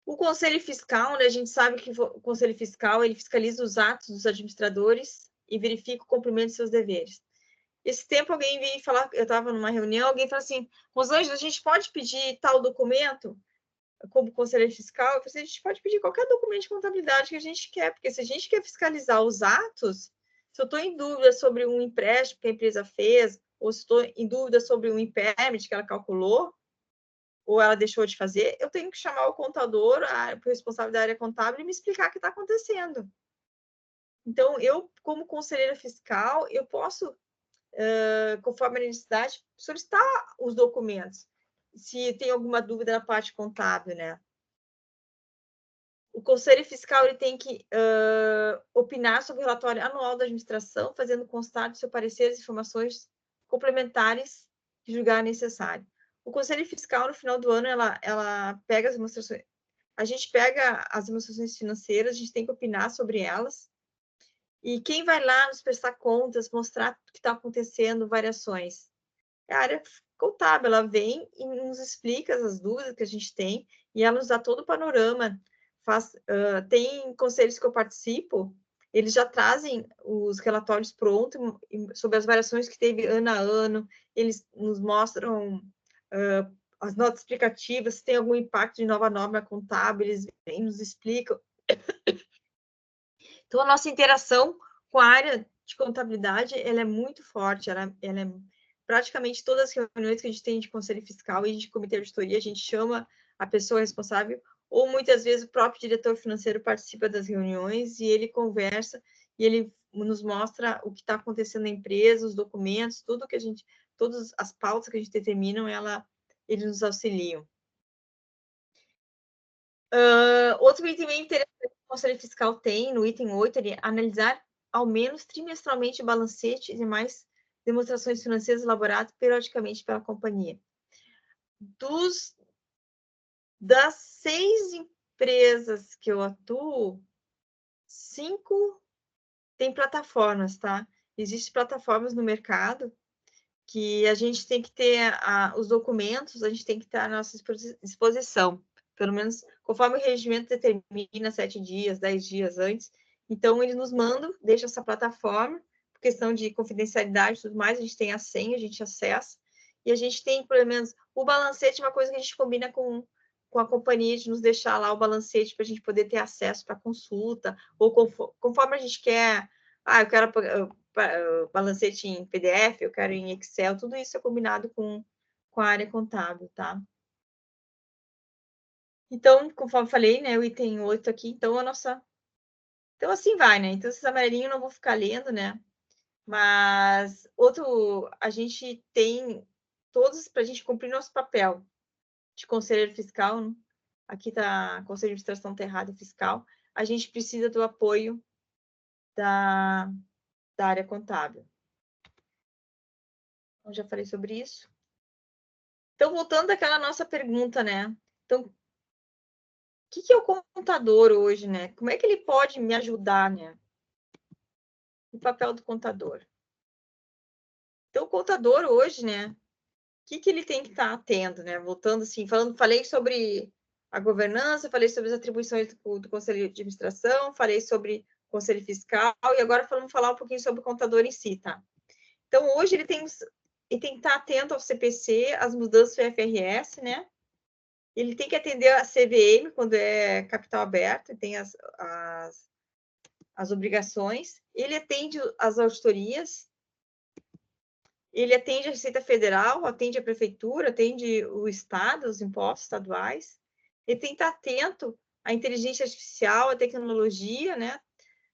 O Conselho Fiscal, né, a gente sabe que o Conselho Fiscal ele fiscaliza os atos dos administradores e verifica o cumprimento de seus deveres. Esse tempo alguém veio falar, eu estava numa reunião, alguém falou assim, Rosângela, a gente pode pedir tal documento como conselheiro fiscal? Eu falei assim, a gente pode pedir qualquer documento de contabilidade que a gente quer, porque se a gente quer fiscalizar os atos, se eu estou em dúvida sobre um empréstimo que a empresa fez, ou se estou em dúvida sobre um impairment que ela calculou, ou ela deixou de fazer, eu tenho que chamar o contador, o responsável da área contábil, e me explicar o que está acontecendo. Então, eu, como conselheira fiscal, eu posso conforme a necessidade, solicitar os documentos, se tem alguma dúvida na parte contábil, né? O Conselho Fiscal ele tem que opinar sobre o relatório anual da administração, fazendo constar do seu parecer as informações complementares que julgar necessário. O Conselho Fiscal, no final do ano, ela pega as demonstrações, a gente pega as demonstrações financeiras, a gente tem que opinar sobre elas, e quem vai lá nos prestar contas, mostrar o que está acontecendo, variações? É a área contábil, ela vem e nos explica as dúvidas que a gente tem, e ela nos dá todo o panorama. Tem conselhos que eu participo, eles já trazem os relatórios prontos sobre as variações que teve ano a ano, eles nos mostram as notas explicativas, se tem algum impacto de nova norma contábil, eles vêm, nos explicam. Então, a nossa interação com a área de contabilidade, ela é muito forte, ela é praticamente todas as reuniões que a gente tem de conselho fiscal e de comitê de auditoria, a gente chama a pessoa responsável, ou muitas vezes o próprio diretor financeiro participa das reuniões e ele conversa e ele nos mostra o que está acontecendo na empresa, os documentos, tudo que a gente, todas as pautas que a gente determinam, eles nos auxiliam. Outro item bem interessante que o Conselho Fiscal tem, no item 8, ele analisar ao menos trimestralmente o balancete e demais demonstrações financeiras elaboradas periodicamente pela companhia. Das 6 empresas que eu atuo, 5 têm plataformas, tá? Existem plataformas no mercado que a gente tem que ter os documentos, a gente tem que estar à nossa disposição, pelo menos conforme o regimento determina 7 dias, 10 dias antes. Então, eles nos mandam, deixa essa plataforma, por questão de confidencialidade e tudo mais, a gente tem a senha, a gente acessa, e a gente tem, pelo menos, o balancete, uma coisa que a gente combina com a companhia, de nos deixar lá o balancete para a gente poder ter acesso para consulta, ou conforme a gente quer, eu quero balancete em PDF, eu quero em Excel, tudo isso é combinado com a área contábil, tá? Então, conforme falei, né, o item 8 aqui, então a nossa... Então, assim vai, né? Então, esses amarelinhos eu não vou ficar lendo, né? Mas, a gente tem todos para a gente cumprir nosso papel de conselheiro fiscal, né? Aqui tá Conselho de Administração Terrada Fiscal, a gente precisa do apoio da área contábil. Eu já falei sobre isso. Então, voltando àquela nossa pergunta, né? Então, o que é o contador hoje, né? Como é que ele pode me ajudar, né? O papel do contador. Então, o contador hoje, né? O que ele tem que estar atento, né? Voltando assim, falei sobre a governança, falei sobre as atribuições do Conselho de Administração, falei sobre o Conselho Fiscal, e agora vamos falar um pouquinho sobre o contador em si, tá? Então, hoje ele tem que estar atento ao CPC, às mudanças do IFRS, né? Ele tem que atender a CVM quando é capital aberto, tem as obrigações. Ele atende as auditorias, ele atende a Receita Federal, atende a Prefeitura, atende o Estado, os impostos estaduais. Ele tem que estar atento à inteligência artificial, à tecnologia, né?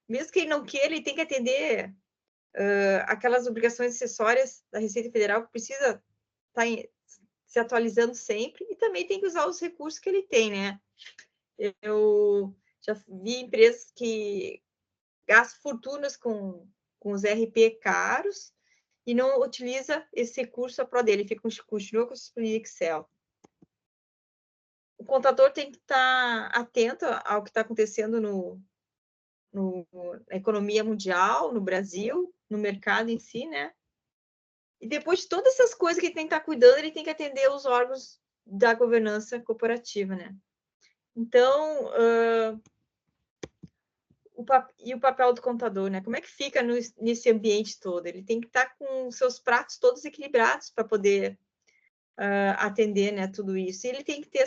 Mesmo que ele não queira, ele tem que atender aquelas obrigações acessórias da Receita Federal que precisa estar se atualizando sempre, e também tem que usar os recursos que ele tem, né? Eu já vi empresas que gastam fortunas com os RP caros e não utiliza esse recurso a prol dele, continua com o Excel. O contador tem que estar atento ao que está acontecendo na economia mundial, no Brasil, no mercado em si, né? E depois de todas essas coisas que ele tem que estar cuidando, ele tem que atender os órgãos da governança corporativa, né? Então, o papel do contador, né? Como é que fica nesse ambiente todo? Ele tem que estar com seus pratos todos equilibrados para poder atender, né, tudo isso. E ele tem que ter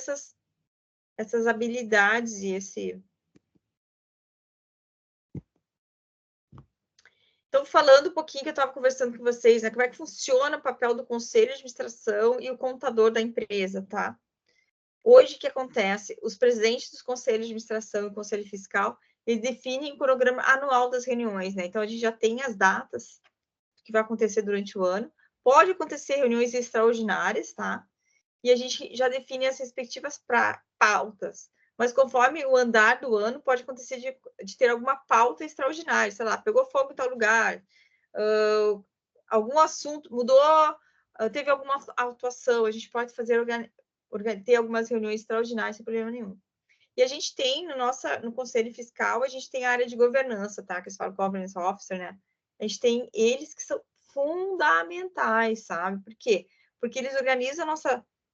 essas habilidades e esse... Então, falando um pouquinho que eu estava conversando com vocês, né? Como é que funciona o papel do conselho de administração e o contador da empresa, tá? Hoje, o que acontece? Os presidentes dos conselhos de administração e conselho fiscal, eles definem o programa anual das reuniões, né? Então, a gente já tem as datas que vai acontecer durante o ano. Pode acontecer reuniões extraordinárias, tá? E a gente já define as respectivas pautas. Mas conforme o andar do ano, pode acontecer de ter alguma pauta extraordinária, sei lá, pegou fogo em tal lugar, algum assunto mudou, teve alguma atuação, a gente pode fazer ter algumas reuniões extraordinárias sem problema nenhum. E a gente tem no Conselho Fiscal, a gente tem a área de governança, tá? Que eles falam Governance Officer, né? A gente tem eles que são fundamentais, sabe? Por quê? Porque eles organizam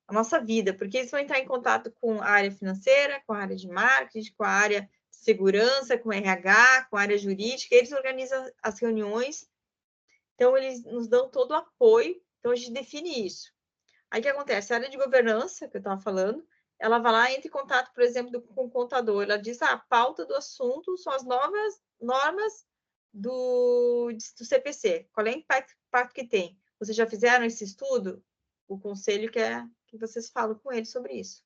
a nossa vida, porque eles vão entrar em contato com a área financeira, com a área de marketing, com a área de segurança, com RH, com a área jurídica, eles organizam as reuniões, então eles nos dão todo o apoio, então a gente define isso. Aí o que acontece? A área de governança, que eu estava falando, ela vai lá e entra em contato, por exemplo, com o contador. Ela diz, a pauta do assunto são as novas normas do CPC. Qual é o impacto que tem? Vocês já fizeram esse estudo? O conselho quer que vocês falem com ele sobre isso.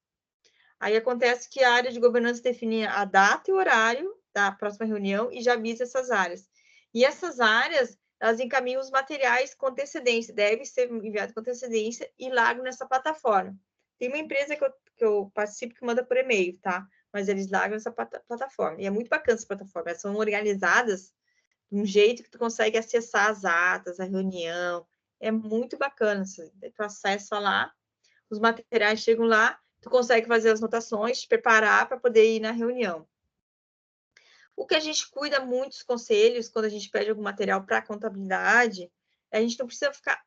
Aí acontece que a área de governança define a data e o horário da próxima reunião e já avisa essas áreas. E essas áreas, elas encaminham os materiais com antecedência, deve ser enviado com antecedência e largam nessa plataforma. Tem uma empresa que eu participo que manda por e-mail, tá? Mas eles largam nessa plataforma. E é muito bacana essa plataforma. Elas são organizadas de um jeito que tu consegue acessar as atas, a reunião. É muito bacana. Tu acessa lá, os materiais chegam lá, tu consegue fazer as anotações, te preparar para poder ir na reunião. O que a gente cuida muito dos conselhos, quando a gente pede algum material para contabilidade, a gente não precisa ficar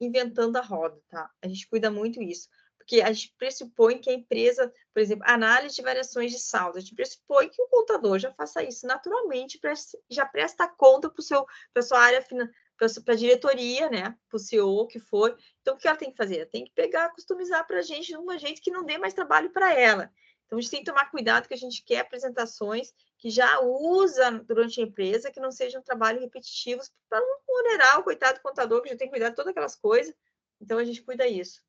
inventando a roda, tá? A gente cuida muito isso, porque a gente pressupõe que a empresa, por exemplo, análise de variações de saldo, a gente pressupõe que o contador já faça isso naturalmente, já presta conta para a sua área financeira, para a diretoria, né? Para o CEO, que for. Então, o que ela tem que fazer? Ela tem que pegar, customizar para a gente de um jeito que não dê mais trabalho para ela. Então, a gente tem que tomar cuidado que a gente quer apresentações que já usa durante a empresa, que não sejam trabalhos repetitivos, para não onerar o coitado do contador, que já tem que cuidar de todas aquelas coisas. Então, a gente cuida disso.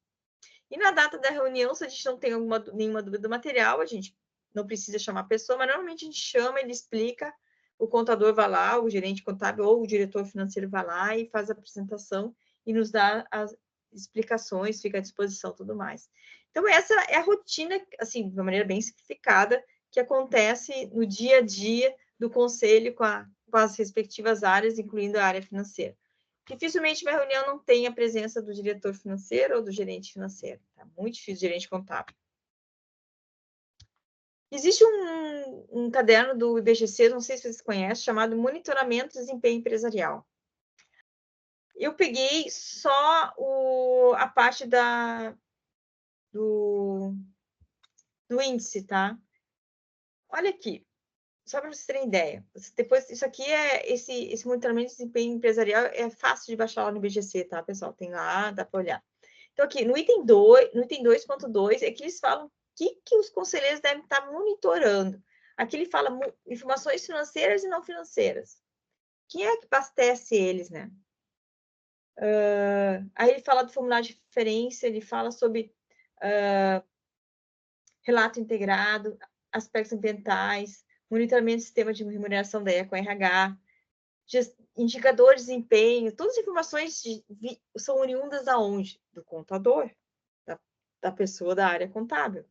E na data da reunião, se a gente não tem nenhuma dúvida do material, a gente não precisa chamar a pessoa, mas normalmente a gente chama, ele explica, o contador vai lá, o gerente contábil ou o diretor financeiro vai lá e faz a apresentação e nos dá as explicações, fica à disposição e tudo mais. Então, essa é a rotina, assim, de uma maneira bem simplificada, que acontece no dia a dia do conselho com as respectivas áreas, incluindo a área financeira. Dificilmente uma reunião não tem a presença do diretor financeiro ou do gerente financeiro. Tá muito difícil, gerente contábil. Existe um caderno do IBGC, não sei se vocês conhecem, chamado Monitoramento do Desempenho Empresarial. Eu peguei só a parte do índice, tá? Olha aqui, só para vocês terem ideia. Depois, isso aqui esse monitoramento de desempenho empresarial é fácil de baixar lá no IBGC, tá, pessoal? Tem lá, dá para olhar. Então, aqui, no item 2.2, é que eles falam o que os conselheiros devem estar monitorando. Aqui ele fala informações financeiras e não financeiras. Quem é que abastece eles, né? Aí ele fala do formulário de referência, ele fala sobre relato integrado, aspectos ambientais, monitoramento do sistema de remuneração da ECO-RH, indicador de desempenho, todas as informações são oriundas da onde? Do contador, da pessoa da área contábil.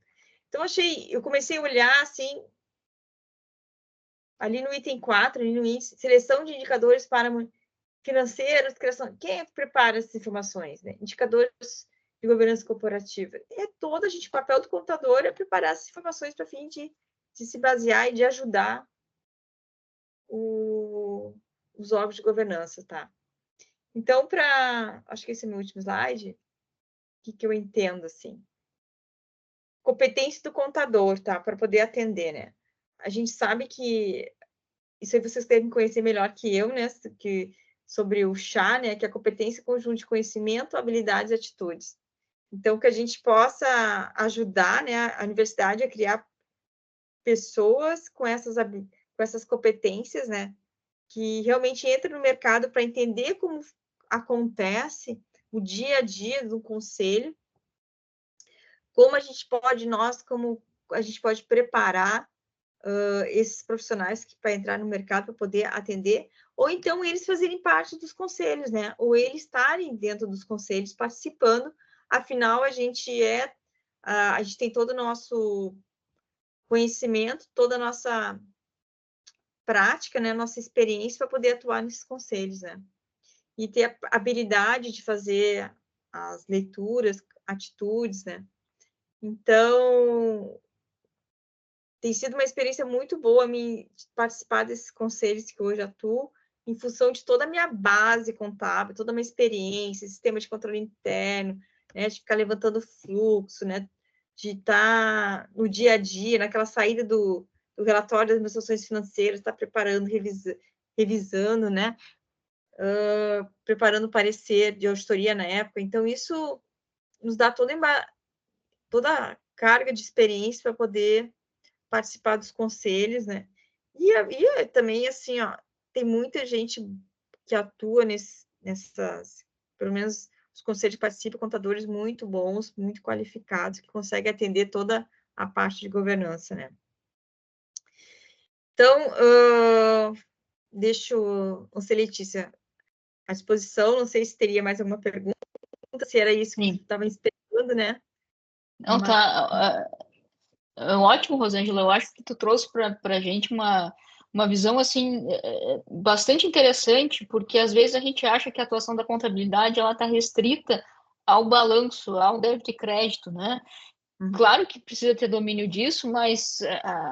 Então, eu comecei a olhar, assim, ali no item 4, ali no índice, seleção de indicadores para financeiros, criação. Quem é que prepara essas informações, né? Indicadores de governança corporativa. O papel do contador é preparar essas informações para fim de se basear e de ajudar os órgãos de governança, tá? Então, acho que esse é o meu último slide, o que eu entendo, assim. Competência do contador, tá? Para poder atender, né? A gente sabe que, isso aí vocês devem conhecer melhor que eu, né? Sobre o CHA, né? Que é a competência conjunto de conhecimento, habilidades e atitudes. Então, que a gente possa ajudar, né, a universidade a criar pessoas com essas competências, né? Que realmente entram no mercado para entender como acontece o dia a dia do conselho, como a gente pode preparar esses profissionais para entrar no mercado para poder atender, ou então eles fazerem parte dos conselhos, né? Ou eles estarem dentro dos conselhos participando. Afinal, a gente tem todo o nosso conhecimento, toda a nossa prática, né? Nossa experiência para poder atuar nesses conselhos, né? E ter a habilidade de fazer as leituras, atitudes, né? Então, tem sido uma experiência muito boa participar desses conselhos que hoje atuo, em função de toda a minha base contábil, toda a minha experiência, sistema de controle interno, né, de ficar levantando fluxo, né, de estar no dia a dia, naquela saída do relatório das administrações financeiras, estar preparando, revisando, né, preparando o parecer de auditoria na época. Então, isso nos dá toda a carga de experiência para poder participar dos conselhos, né? E também, assim, ó, tem muita gente que atua pelo menos os conselhos participam, contadores muito bons, muito qualificados, que conseguem atender toda a parte de governança, né? Então, deixo, você, Letícia, à disposição, não sei se teria mais alguma pergunta, se era isso que você estava esperando, né? Não, tá... ótimo, Rosângela. Eu acho que tu trouxe para a gente uma visão assim bastante interessante, porque às vezes a gente acha que a atuação da contabilidade ela está restrita ao balanço, ao débito e crédito, né? Claro que precisa ter domínio disso, mas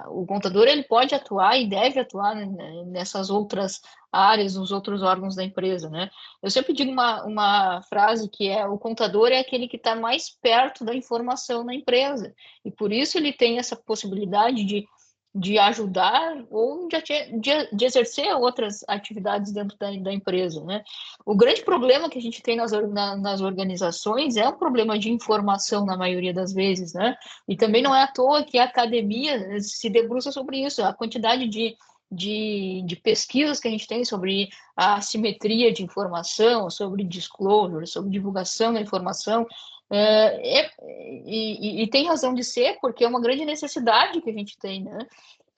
o contador ele pode atuar e deve atuar, né, nessas outras áreas, nos outros órgãos da empresa, né? Eu sempre digo uma frase que é: o contador é aquele que está mais perto da informação na empresa, e por isso ele tem essa possibilidade de ajudar ou de exercer outras atividades dentro da empresa, né? O grande problema que a gente tem nas organizações é um problema de informação na maioria das vezes, né? E também não é à toa que a academia se debruça sobre isso, a quantidade de pesquisas que a gente tem sobre a assimetria de informação, sobre disclosure, sobre divulgação da informação, e tem razão de ser, porque é uma grande necessidade que a gente tem, né?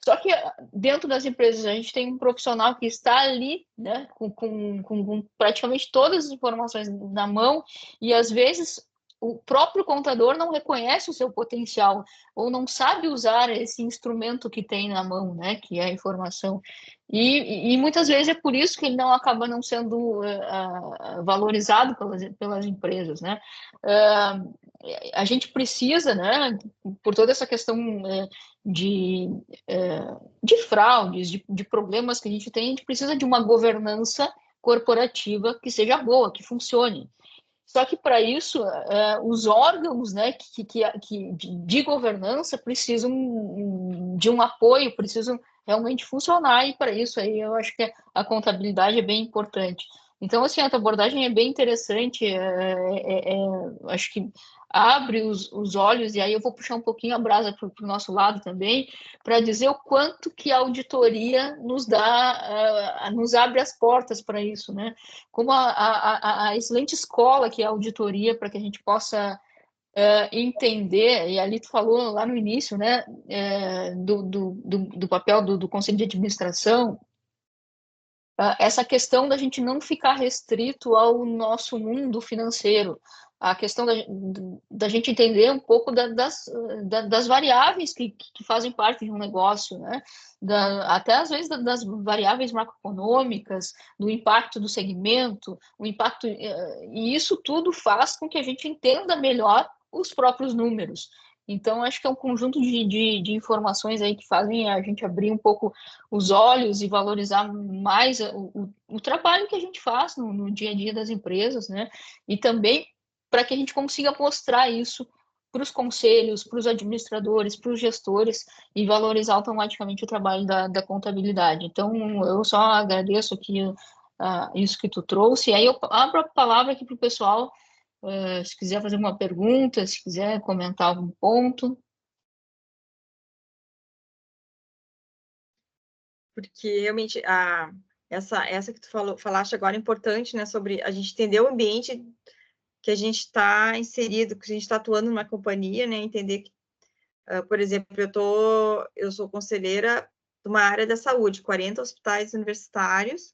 Só que dentro das empresas a gente tem um profissional que está ali, né, com praticamente todas as informações na mão, e às vezes o próprio contador não reconhece o seu potencial ou não sabe usar esse instrumento que tem na mão, né, que é a informação. E muitas vezes é por isso que ele não acaba não sendo valorizado pelas empresas, né? A gente precisa, né, por toda essa questão de, de fraudes, de problemas que a gente precisa de uma governança corporativa que seja boa, que funcione. Só que para isso, os órgãos, né, de governança precisam de um apoio, precisam realmente funcionar, e para isso aí eu acho que a contabilidade é bem importante. Então, assim, a tua abordagem é bem interessante, acho que abre os olhos, e aí eu vou puxar um pouquinho a brasa para o nosso lado também, para dizer o quanto que a auditoria nos dá, nos abre as portas para isso, né? Como a excelente escola que é a auditoria, para que a gente possa entender, e ali tu falou lá no início, né, do papel do Conselho de Administração, essa questão da gente não ficar restrito ao nosso mundo financeiro, a questão da gente entender um pouco das variáveis que fazem parte de um negócio, né? Até às vezes das variáveis macroeconômicas, do impacto do segmento, o impacto, e isso tudo faz com que a gente entenda melhor os próprios números. Então, acho que é um conjunto de informações aí que fazem a gente abrir um pouco os olhos e valorizar mais o trabalho que a gente faz no dia a dia das empresas, né? E também para que a gente consiga mostrar isso para os conselhos, para os administradores, para os gestores e valorizar automaticamente o trabalho da contabilidade. Então, eu só agradeço aqui isso que tu trouxe. E aí eu abro a palavra aqui para o pessoal, se quiser fazer uma pergunta, se quiser comentar algum ponto. Porque realmente essa que tu falaste agora é importante, né, sobre a gente entender o ambiente que a gente está inserido, que a gente está atuando numa companhia, né, entender que, por exemplo, eu sou conselheira de uma área da saúde, 40 hospitais universitários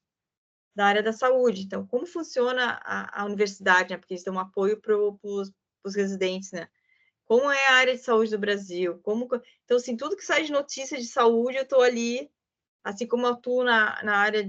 da área da saúde. Então, como funciona a universidade, né, porque eles dão um apoio para os residentes, né? Como é a área de saúde do Brasil? Então, assim, tudo que sai de notícia de saúde, eu estou ali, assim como eu atuo na área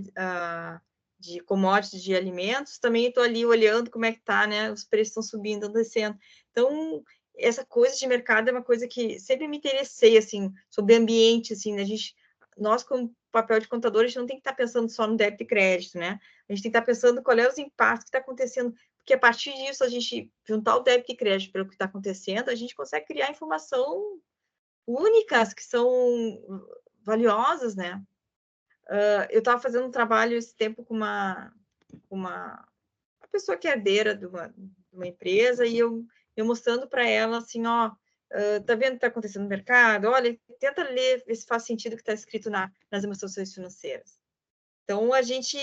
de commodities, de alimentos, também estou ali olhando como é que está, né? Os preços estão subindo, estão descendo. Então, essa coisa de mercado é uma coisa que sempre me interessei, assim, sobre ambiente, assim, a gente, nós, como papel de contador, a gente não tem que estar pensando só no débito e crédito, né? A gente tem que estar pensando qual é os impactos que está acontecendo, porque a partir disso, a gente juntar o débito e crédito pelo que está acontecendo, a gente consegue criar informação únicas, que são valiosas, né? Eu estava fazendo um trabalho esse tempo com uma pessoa que é herdeira de uma empresa, e eu mostrando para ela assim, ó, tá vendo o que está acontecendo no mercado? Olha, tenta ler, ver se faz sentido o que está escrito nas demonstrações financeiras. Então, a gente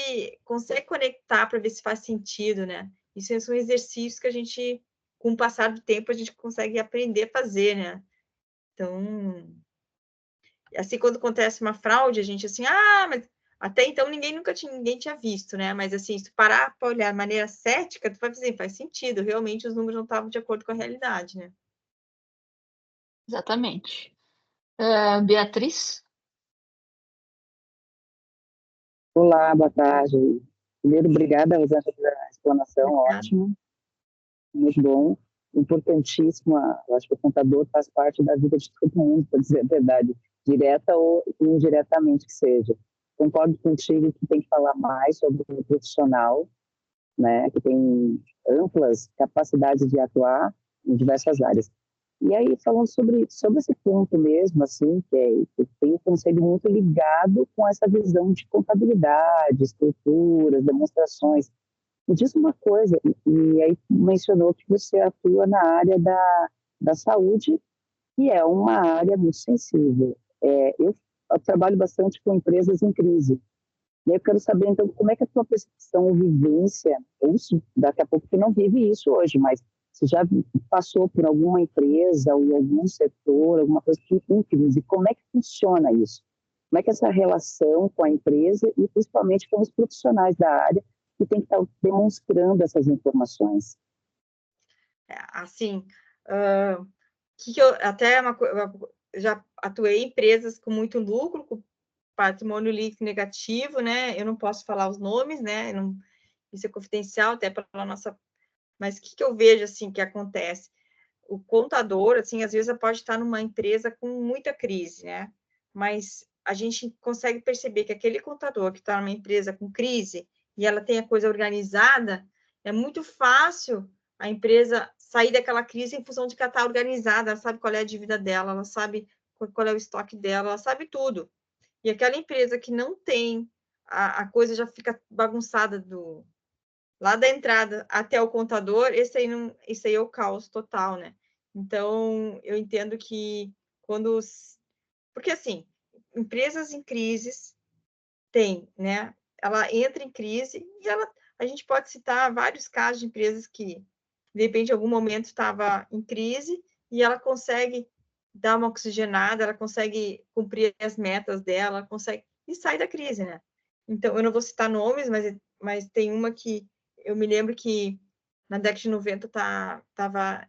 consegue conectar para ver se faz sentido, né? Isso são exercícios que a gente, com o passar do tempo, a gente consegue aprender a fazer, né? Então, assim, quando acontece uma fraude, a gente assim, mas até então ninguém tinha visto, né? Mas assim, se tu parar para olhar de maneira cética, tu vai dizer, faz sentido, realmente os números não estavam de acordo com a realidade, né? Exatamente. Beatriz? Olá, boa tarde. Primeiro, obrigada, Rosângela, pela explanação, ótimo, muito bom, importantíssima. Eu acho que o contador faz parte da vida de todo mundo, para dizer a verdade, direta ou indiretamente que seja. Concordo contigo que tem que falar mais sobre o profissional, né, que tem amplas capacidades de atuar em diversas áreas. E aí, falando sobre esse ponto mesmo, assim, que tem o conselho muito ligado com essa visão de contabilidade, estruturas, demonstrações. Me diz uma coisa, e aí mencionou que você atua na área da saúde, que é uma área muito sensível. Eu trabalho bastante com empresas em crise. E eu quero saber, então, como é que é a tua percepção ou vivência, ou se daqui a pouco tu não vive isso hoje, mas você já passou por alguma empresa ou algum setor, alguma coisa que em crise, como é que funciona isso? Como é que é essa relação com a empresa e principalmente com os profissionais da área que tem que estar demonstrando essas informações? Assim, que eu até eu já atuei em empresas com muito lucro, com patrimônio líquido negativo, né? Eu não posso falar os nomes, né? Isso é confidencial até pela nossa. Mas o que eu vejo assim que acontece? O contador, assim, às vezes pode estar numa empresa com muita crise, né? Mas a gente consegue perceber que aquele contador que está numa empresa com crise e ela tem a coisa organizada, é muito fácil a empresa sair daquela crise em função de que ela está organizada, ela sabe qual é a dívida dela, ela sabe qual é o estoque dela, ela sabe tudo. E aquela empresa que não tem, a coisa já fica bagunçada lá da entrada até o contador, esse aí é o caos total, né? Então, eu entendo que quando... Porque, assim, empresas em crises tem, né? Ela entra em crise e a gente pode citar vários casos de empresas que, de repente, em algum momento estava em crise e ela consegue dar uma oxigenada, ela consegue cumprir as metas dela, consegue e sair da crise, né? Então, eu não vou citar nomes, mas tem uma que eu me lembro que na década de 90 estava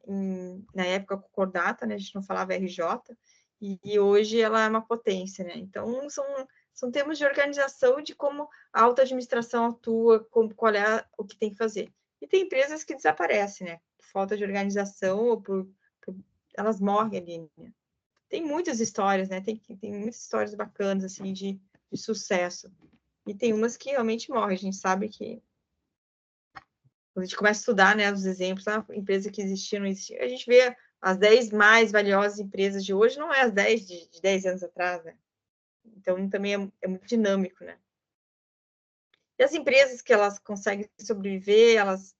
na época concordata, né? A gente não falava RJ, e hoje ela é uma potência, né? Então, são termos de organização de como a alta administração atua, qual é o que tem que fazer. E tem empresas que desaparecem, né? Por falta de organização ou elas morrem ali, né? Tem muitas histórias, né? Tem muitas histórias bacanas, assim, de sucesso. E tem umas que realmente morrem. A gente sabe que quando a gente começa a estudar, né, os exemplos, a empresa que existia, não existia, a gente vê as 10 mais valiosas empresas de hoje, não é as 10 de 10 anos atrás, né? Então, também é muito dinâmico, né? E as empresas que elas conseguem sobreviver, elas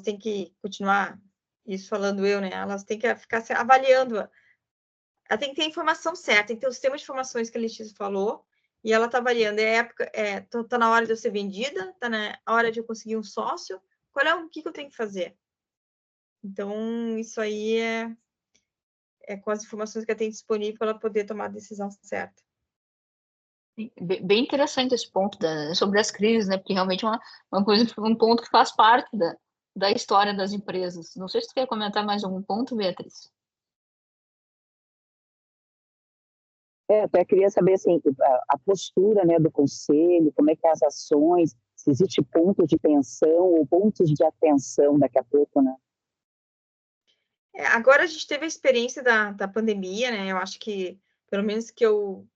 têm que continuar, isso falando eu, né? Elas têm que ficar avaliando. Ela tem que ter a informação certa, tem que ter o sistema de informações que a Letícia falou, e ela está avaliando. Tá na hora de eu ser vendida, tá na hora de eu conseguir um sócio, o que eu tenho que fazer? Então, isso aí é com as informações que ela tem disponível para ela poder tomar a decisão certa. Bem interessante esse ponto sobre as crises, né? Porque realmente é uma coisa, um ponto que faz parte da história das empresas. Não sei se tu quer comentar mais algum ponto, Beatriz. Até queria saber assim, a postura, né, do conselho, como é que é as ações, se existe pontos de tensão ou pontos de atenção daqui a pouco, né? Agora a gente teve a experiência da pandemia, né? Eu acho que, pelo menos que eu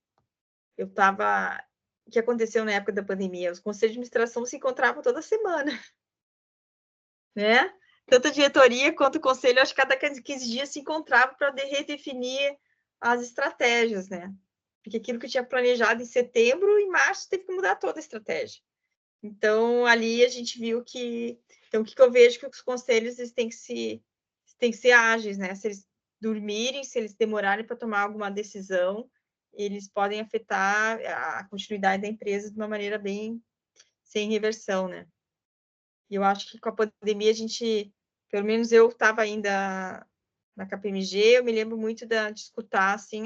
estava... O que aconteceu na época da pandemia? Os conselhos de administração se encontravam toda semana, né? Tanto a diretoria quanto o conselho, acho que cada 15 dias se encontravam para redefinir as estratégias, né? Porque aquilo que tinha planejado em setembro, em março, teve que mudar toda a estratégia. Então, ali a gente viu que... Então, o que eu vejo que os conselhos eles têm que ser ágeis, né? Se eles dormirem, se eles demorarem para tomar alguma decisão, eles podem afetar a continuidade da empresa de uma maneira bem sem reversão, né? E eu acho que com a pandemia a gente, pelo menos eu estava ainda na KPMG, eu me lembro muito de escutar assim,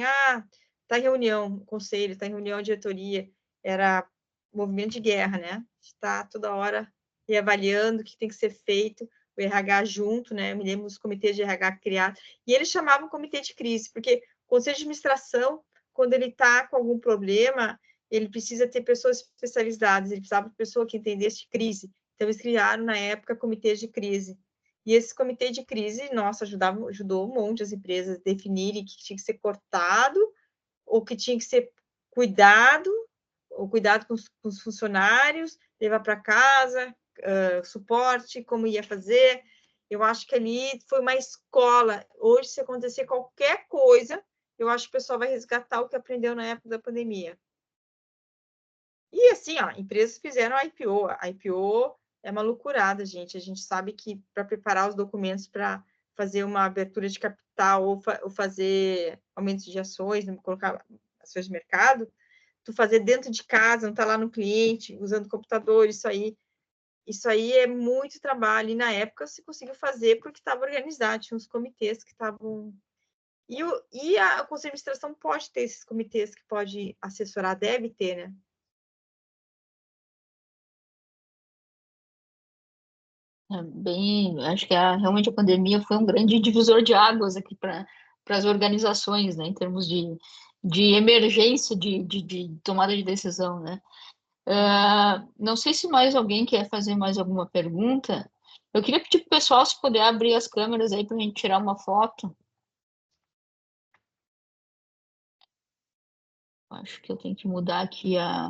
tá em reunião, conselho, tá em reunião, diretoria, era movimento de guerra, né? Está toda hora reavaliando o que tem que ser feito, o RH junto, né? Eu me lembro dos comitês de RH criados, e eles chamavam comitê de crise, porque o conselho de administração, quando ele está com algum problema, ele precisa ter pessoas especializadas, ele precisava de pessoa que entendesse crise. Então, eles criaram, na época, comitês de crise. E esse comitê de crise, nossa, ajudou um monte as empresas a definirem o que tinha que ser cortado, ou que tinha que ser cuidado, ou cuidado com os funcionários, levar para casa, suporte, como ia fazer. Eu acho que ali foi uma escola. Hoje, se acontecer qualquer coisa, eu acho que o pessoal vai resgatar o que aprendeu na época da pandemia. E assim, empresas fizeram a IPO. A IPO é uma loucurada, gente. A gente sabe que para preparar os documentos para fazer uma abertura de capital ou fazer aumento de ações, colocar ações de mercado, tu fazer dentro de casa, não tá lá no cliente, usando computador, isso aí é muito trabalho. E na época se conseguiu fazer porque estava organizado, tinha uns comitês que estavam... E o Conselho de Administração pode ter esses comitês que pode assessorar, deve ter, né? 。 . 。 . 。 . 。 . 。 . 。 . 。 . 。 . 。 . 。 . 。 . 。 . 。 . 。 . 。 . 。 . 。 . 。 . 。 . 。 . 。 . 。 . 。 . 。 . 。 . 。 . 。 . 。 . 。 . Acho que realmente a pandemia foi um grande divisor de águas aqui para as organizações, né, em termos de emergência, de tomada de decisão, né? Não sei se mais alguém quer fazer mais alguma pergunta. Eu queria pedir para o pessoal se puder abrir as câmeras aí para a gente tirar uma foto. Acho que eu tenho que mudar aqui a...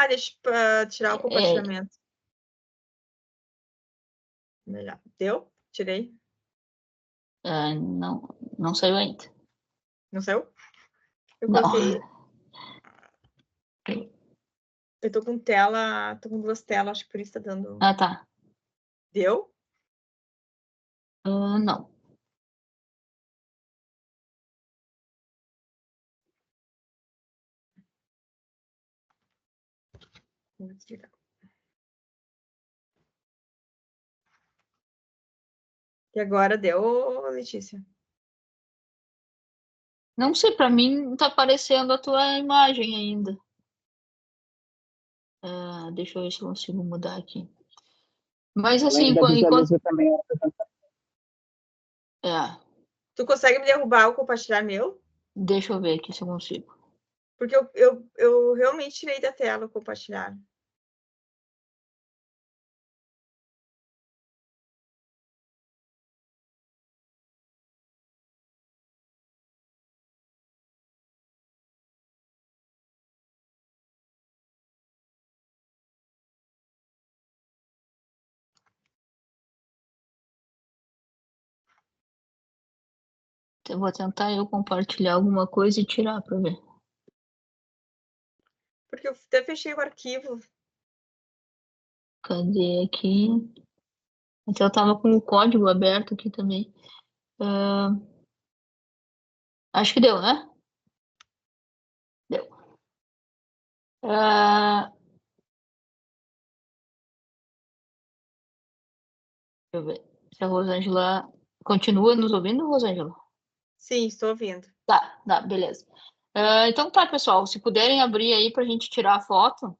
Deixa eu tirar o compartilhamento. Melhor. Deu? Tirei. Não saiu ainda. Não saiu? Eu Não. coloquei. Eu tô com tela, tô com 2 telas, acho que por isso tá dando. Ah, tá. Deu? Não. Vou tirar. E agora deu, Letícia? Não sei, para mim não está aparecendo a tua imagem ainda. Deixa eu ver se eu consigo mudar aqui. Mas assim, enquanto também a apresentação. Tu consegue me derrubar ou compartilhar meu? Deixa eu ver aqui se eu consigo. Porque eu realmente tirei da tela o compartilhar. Eu vou tentar eu compartilhar alguma coisa e tirar para ver. Porque eu até fechei o arquivo. Cadê aqui? Até eu estava com o código aberto aqui também. Acho que deu, né? Deu. Deixa eu ver se a Rosângela continua nos ouvindo, Rosângela? Sim, estou ouvindo. Tá, beleza. Então tá, pessoal, se puderem abrir aí para a gente tirar a foto.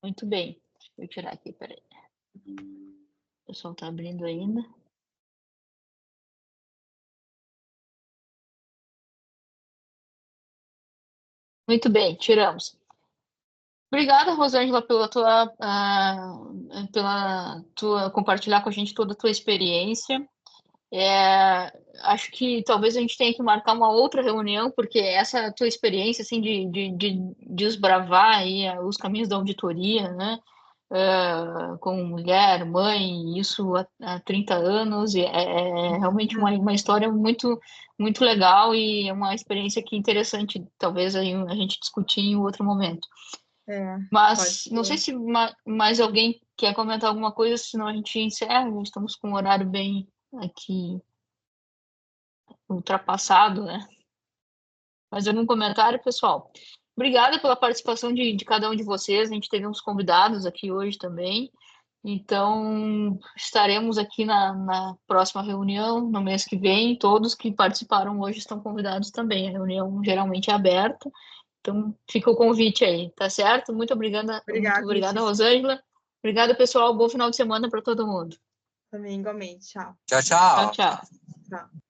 Muito bem. Deixa eu tirar aqui, peraí. O pessoal tá abrindo ainda. Muito bem, tiramos. Obrigada, Rosângela, pela tua compartilhar com a gente toda a tua experiência. Acho que talvez a gente tenha que marcar uma outra reunião, porque essa tua experiência assim, de desbravar aí, os caminhos da auditoria, né? Com mulher, mãe, isso há 30 anos, é realmente uma história muito, muito legal e é uma experiência que interessante, talvez a gente discutir em outro momento. Mas não sei se mais alguém quer comentar alguma coisa, senão a gente encerra, já estamos com um horário bem aqui ultrapassado, né? Mais algum comentário, pessoal? Obrigada pela participação de cada um de vocês. A gente teve uns convidados aqui hoje também. Então, estaremos aqui na próxima reunião, no mês que vem. Todos que participaram hoje estão convidados também. A reunião geralmente é aberta. Então, fica o convite aí, tá certo? Muito obrigada, Rosângela. Obrigada, pessoal. Bom final de semana para todo mundo. Também, igualmente. Tchau. Tchau, tchau. Tchau, tchau. Tchau.